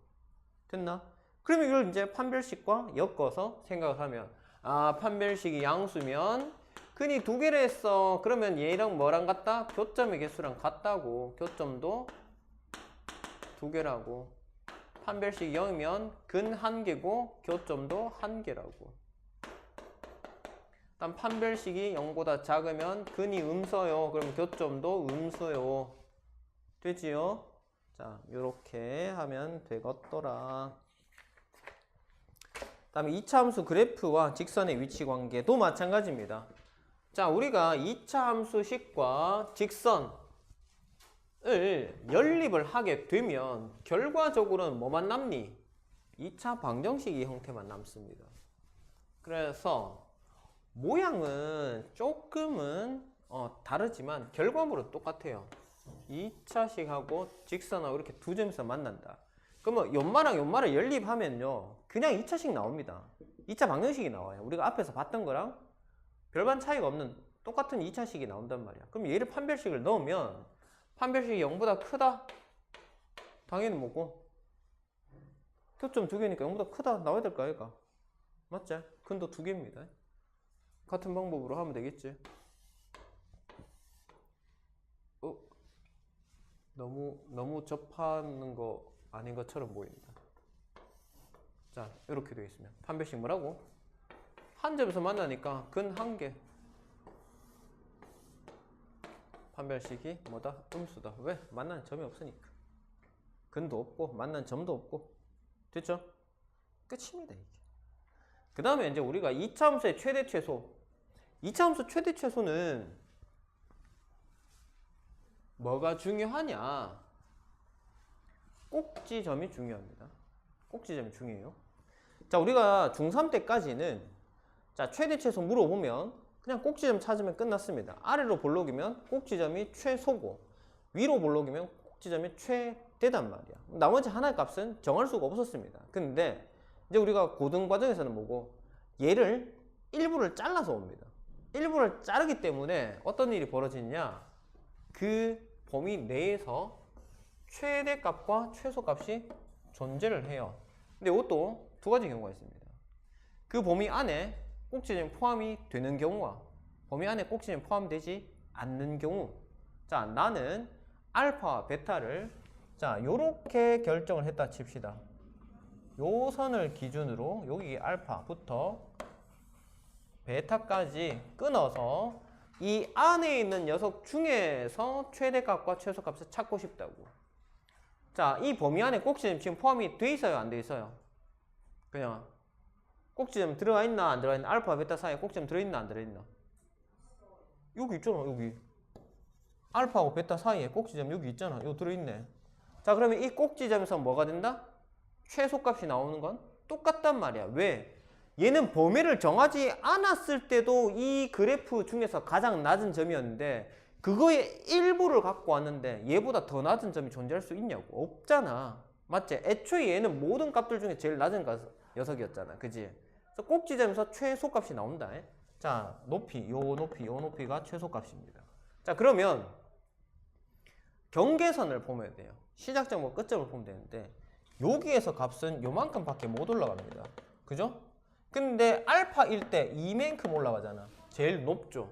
됐나? 그러면 이걸 이제 판별식과 엮어서 생각을 하면, 아, 판별식이 양수면 근이 두 개를 했어. 그러면 얘랑 뭐랑 같다? 교점의 개수랑 같다고. 교점도 두 개라고. 판별식이 0이면 근 한 개고 교점도 한 개라고. 일단 판별식이 0보다 작으면 근이 음서요. 그럼 교점도 음수요. 되지요? 자, 요렇게 하면 되겠더라. 다음에 2차 함수 그래프와 직선의 위치 관계도 마찬가지입니다. 자, 우리가 2차 함수식과 직선을 연립을 하게 되면 결과적으로는 뭐만 남니? 2차 방정식의 형태만 남습니다. 그래서 모양은 조금은 다르지만 결과물은 똑같아요. 2차식하고 직선하고 이렇게 두 점에서 만난다. 그러면 연마랑 연마를 연립하면요 그냥 2차식 나옵니다. 2차 방정식이 나와요. 우리가 앞에서 봤던 거랑 별반 차이가 없는 똑같은 2차식이 나온단 말이야. 그럼 얘를 판별식을 넣으면 판별식이 0보다 크다? 당연히 뭐고 교점 두 개니까 0보다 크다 나와야 될 거 아이가? 맞지? 근도 두 개입니다. 같은 방법으로 하면 되겠지. 너무 접하는 거 아닌 것처럼 보입니다. 자, 이렇게 되어 있으면 판별식 뭐라고? 한 점에서 만나니까 근 한 개. 판별식이 뭐다? 음수다. 왜? 만나는 점이 없으니까. 근도 없고 만나는 점도 없고. 됐죠? 끝입니다, 이게. 그 다음에 이제 우리가 2차 함수의 최대 최소. 2차 함수 최대 최소는 뭐가 중요하냐? 꼭지점이 중요합니다. 꼭지점이 중요해요. 자, 우리가 중3 때까지는 자, 최대 최소 물어보면 그냥 꼭지점 찾으면 끝났습니다. 아래로 볼록이면 꼭지점이 최소고 위로 볼록이면 꼭지점이 최대단 말이야. 나머지 하나의 값은 정할 수가 없었습니다. 근데 이제 우리가 고등 과정에서는 뭐고 얘를 일부를 잘라서 옵니다. 일부를 자르기 때문에 어떤 일이 벌어지냐? 그 범위 내에서 최대값과 최소값이 존재를 해요. 근데 이것도 두 가지 경우가 있습니다. 그 범위 안에 꼭지점이 포함이 되는 경우와 범위 안에 꼭지점이 포함되지 않는 경우. 자, 나는 알파와 베타를 자, 요렇게 결정을 했다 칩시다. 요 선을 기준으로 여기 알파부터 베타까지 끊어서 이 안에 있는 녀석 중에서 최대값과 최소값을 찾고 싶다고. 자, 이 범위 안에 꼭지점 지금 포함이 돼 있어요, 안 돼 있어요? 그냥 꼭지점 들어가 있나 안 들어가 있나? 알파 베타 사이에 꼭지점 들어있나 안 들어있나? 여기 있잖아, 여기. 알파하고 베타 사이에 꼭지점 여기 있잖아. 여기 들어있네. 자, 그러면 이 꼭지점에서 뭐가 된다? 최소값이 나오는 건 똑같단 말이야. 왜? 얘는 범위를 정하지 않았을 때도 이 그래프 중에서 가장 낮은 점이었는데 그거의 일부를 갖고 왔는데 얘보다 더 낮은 점이 존재할 수 있냐고. 없잖아. 맞지? 애초에 얘는 모든 값들 중에 제일 낮은 녀석이었잖아. 그지? 그래서 꼭지점에서 최소값이 나온다. 자, 높이, 요 높이가 최소값입니다. 자, 그러면 경계선을 보면 돼요. 시작점과 끝점을 보면 되는데 여기에서 값은 요만큼 밖에 못 올라갑니다. 그죠? 근데 알파일 때 이만큼 올라가잖아. 제일 높죠.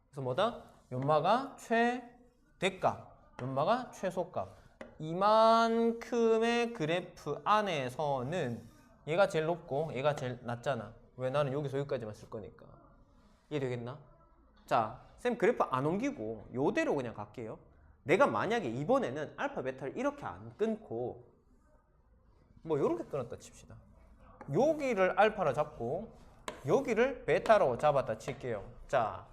그래서 뭐다? 연마가 최대값, 연마가 최소값. 이만큼의 그래프 안에서는 얘가 제일 높고 얘가 제일 낮잖아. 왜? 나는 여기서 여기까지만 쓸 거니까. 이해되겠나? 자, 쌤 그래프 안 옮기고 요대로 그냥 갈게요. 내가 만약에 이번에는 알파 베타를 이렇게 안 끊고 뭐 요렇게 끊었다 칩시다. 여기를 알파로 잡고 여기를 베타로 잡았다 칠게요. 자,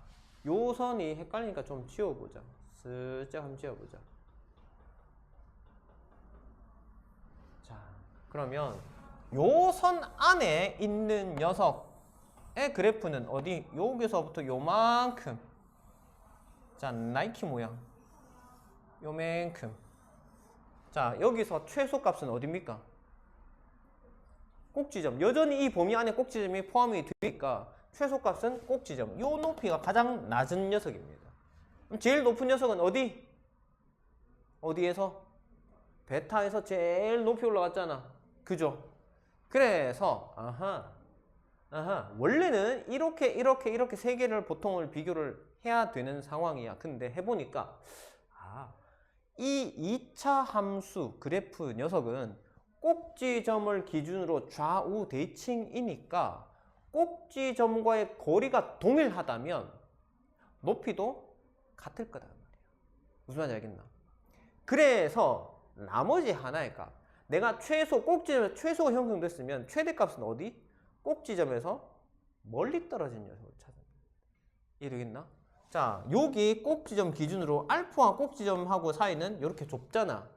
요 선이 헷갈리니까 좀 지워보자. 슬쩍 한번 지워보자. 자, 그러면 요 선 안에 있는 녀석의 그래프는 어디? 여기서부터 요만큼. 자, 나이키 모양. 요만큼. 자, 여기서 최소값은 어딥니까? 꼭지점. 여전히 이 범위 안에 꼭지점이 포함이 되니까 최소값은 꼭지점. 요 높이가 가장 낮은 녀석입니다. 그럼 제일 높은 녀석은 어디? 어디에서? 베타에서 제일 높이 올라갔잖아. 그죠? 그래서 원래는 이렇게 세 개를 보통을 비교를 해야 되는 상황이야. 근데 해보니까 이 2차 함수 그래프 녀석은 꼭지점을 기준으로 좌우 대칭이니까 꼭지점과의 거리가 동일하다면 높이도 같을 거란 말이에요. 무슨 말인지 알겠나? 그래서 나머지 하나의 값, 내가 꼭지점에서 최소가 형성됐으면 최대값은 어디? 꼭지점에서 멀리 떨어진 녀석을 찾아야 돼. 이해되겠나? 자, 여기 꼭지점 기준으로 알파와 꼭지점하고 사이는 이렇게 좁잖아.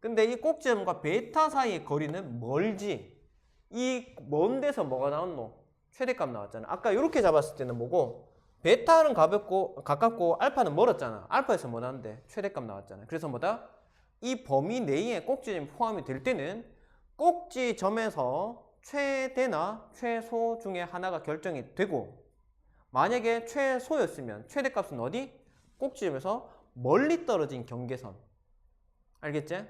근데 이 꼭지점과 베타 사이의 거리는 멀지. 이 먼 데서 뭐가 나왔노? 최대값 나왔잖아. 아까 이렇게 잡았을 때는 뭐고? 베타는 가깝고 알파는 멀었잖아. 알파에서 뭐 나왔는데? 최대값 나왔잖아. 그래서 뭐다? 이 범위 내에 꼭지점이 포함이 될 때는 꼭지점에서 최대나 최소 중에 하나가 결정이 되고, 만약에 최소였으면 최대값은 어디? 꼭지점에서 멀리 떨어진 경계선. 알겠지?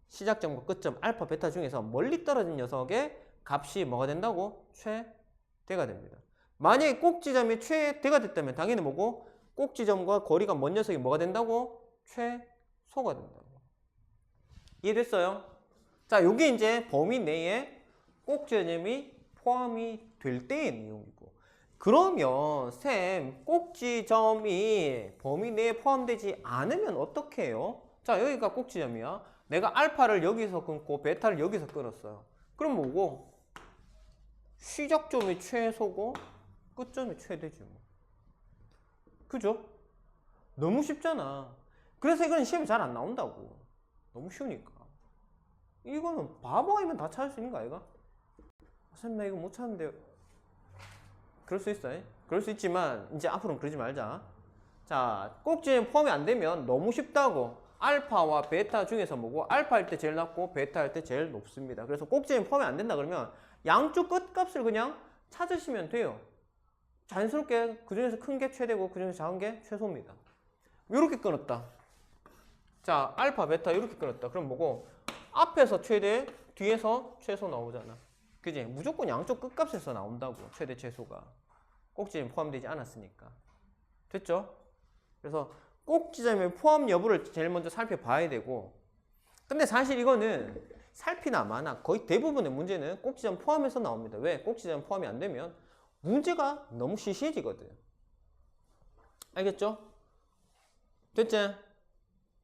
시작점과 끝점 알파 베타 중에서 멀리 떨어진 녀석의 값이 뭐가 된다고? 최대가 됩니다. 만약에 꼭지점이 최대가 됐다면 당연히 뭐고? 꼭지점과 거리가 먼 녀석이 뭐가 된다고? 최소가 된다고. 이해됐어요? 자, 요게 이제 범위 내에 꼭지점이 포함이 될 때의 내용이고, 그러면 쌤 꼭지점이 범위 내에 포함되지 않으면 어떻게 해요? 자, 여기가 꼭지점이야. 내가 알파를 여기서 끊고 베타를 여기서 끊었어요. 그럼 뭐고? 시작점이 최소고 끝점이 최대지 뭐. 그죠? 너무 쉽잖아. 그래서 이건 시험에 잘 안 나온다고. 너무 쉬우니까. 이거는 바보 아니면 다 찾을 수 있는 거 아이가? 선생님 나 이거 못 찾는데. 그럴 수 있어. 그럴 수 있지만 이제 앞으로는 그러지 말자. 자, 꼭지점 포함이 안 되면 너무 쉽다고. 알파와 베타 중에서 뭐고? 알파일 때 제일 낮고 베타일 때 제일 높습니다. 그래서 꼭지점 포함이 안 된다 그러면 양쪽 끝값을 그냥 찾으시면 돼요. 자연스럽게 그 중에서 큰 게 최대고 그 중에서 작은 게 최소입니다. 이렇게 끊었다. 자, 알파 베타 이렇게 끊었다. 그럼 뭐고? 앞에서 최대, 뒤에서 최소 나오잖아. 그지? 무조건 양쪽 끝값에서 나온다고. 최대 최소가. 꼭지점이 포함되지 않았으니까. 됐죠? 그래서 꼭지점의 포함 여부를 제일 먼저 살펴봐야 되고, 근데 사실 이거는 살피나 마나 거의 대부분의 문제는 꼭지점 포함해서 나옵니다. 왜? 꼭지점 포함이 안 되면 문제가 너무 시시해지거든. 알겠죠? 됐지?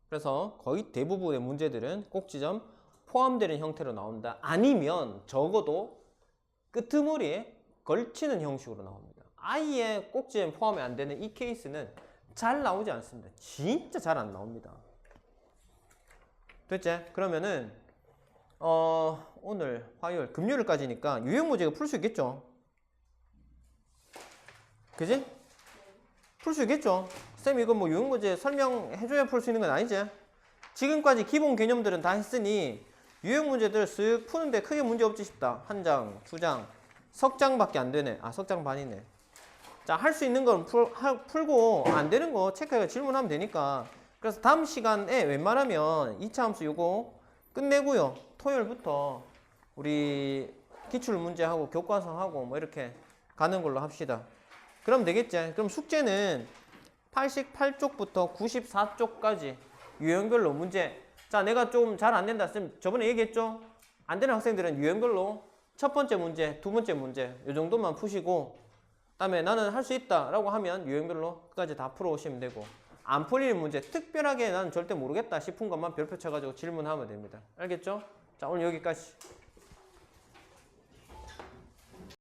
그래서 거의 대부분의 문제들은 꼭지점 포함되는 형태로 나온다. 아니면 적어도 끄트머리에 걸치는 형식으로 나옵니다. 아예 꼭지점 포함이 안 되는 이 케이스는 잘 나오지 않습니다. 진짜 잘 안 나옵니다. 됐지? 그러면은 오늘 화요일 금요일까지니까 유형 문제가 풀 수 있겠죠? 그지? 풀 수 있겠죠? 쌤 이거 뭐 유형 문제 설명해줘야 풀 수 있는 건 아니지? 지금까지 기본 개념들은 다 했으니 유형 문제들 쓱 푸는데 크게 문제 없지 싶다. 한 장, 두 장, 석 장밖에 안 되네. 아, 석 장 반이네. 자, 할 수 있는 건 풀고 안 되는 거 체크해서 질문하면 되니까. 그래서 다음 시간에 웬만하면 2차 함수 요거 끝내고요. 토요일부터 우리 기출 문제하고 교과서하고 뭐 이렇게 가는 걸로 합시다. 그럼 되겠지? 그럼 숙제는 88쪽부터 94쪽까지 유형별로 문제. 자, 내가 좀 잘 안 된다. 쌤 저번에 얘기했죠? 안 되는 학생들은 유형별로 첫 번째 문제, 두 번째 문제 요 정도만 푸시고 그다음에 나는 할 수 있다 라고 하면 유형별로 끝까지 다 풀어오시면 되고 안 풀리는 문제 특별하게 나는 절대 모르겠다 싶은 것만 별표 쳐가지고 질문하면 됩니다. 알겠죠? 자, 오늘 여기까지.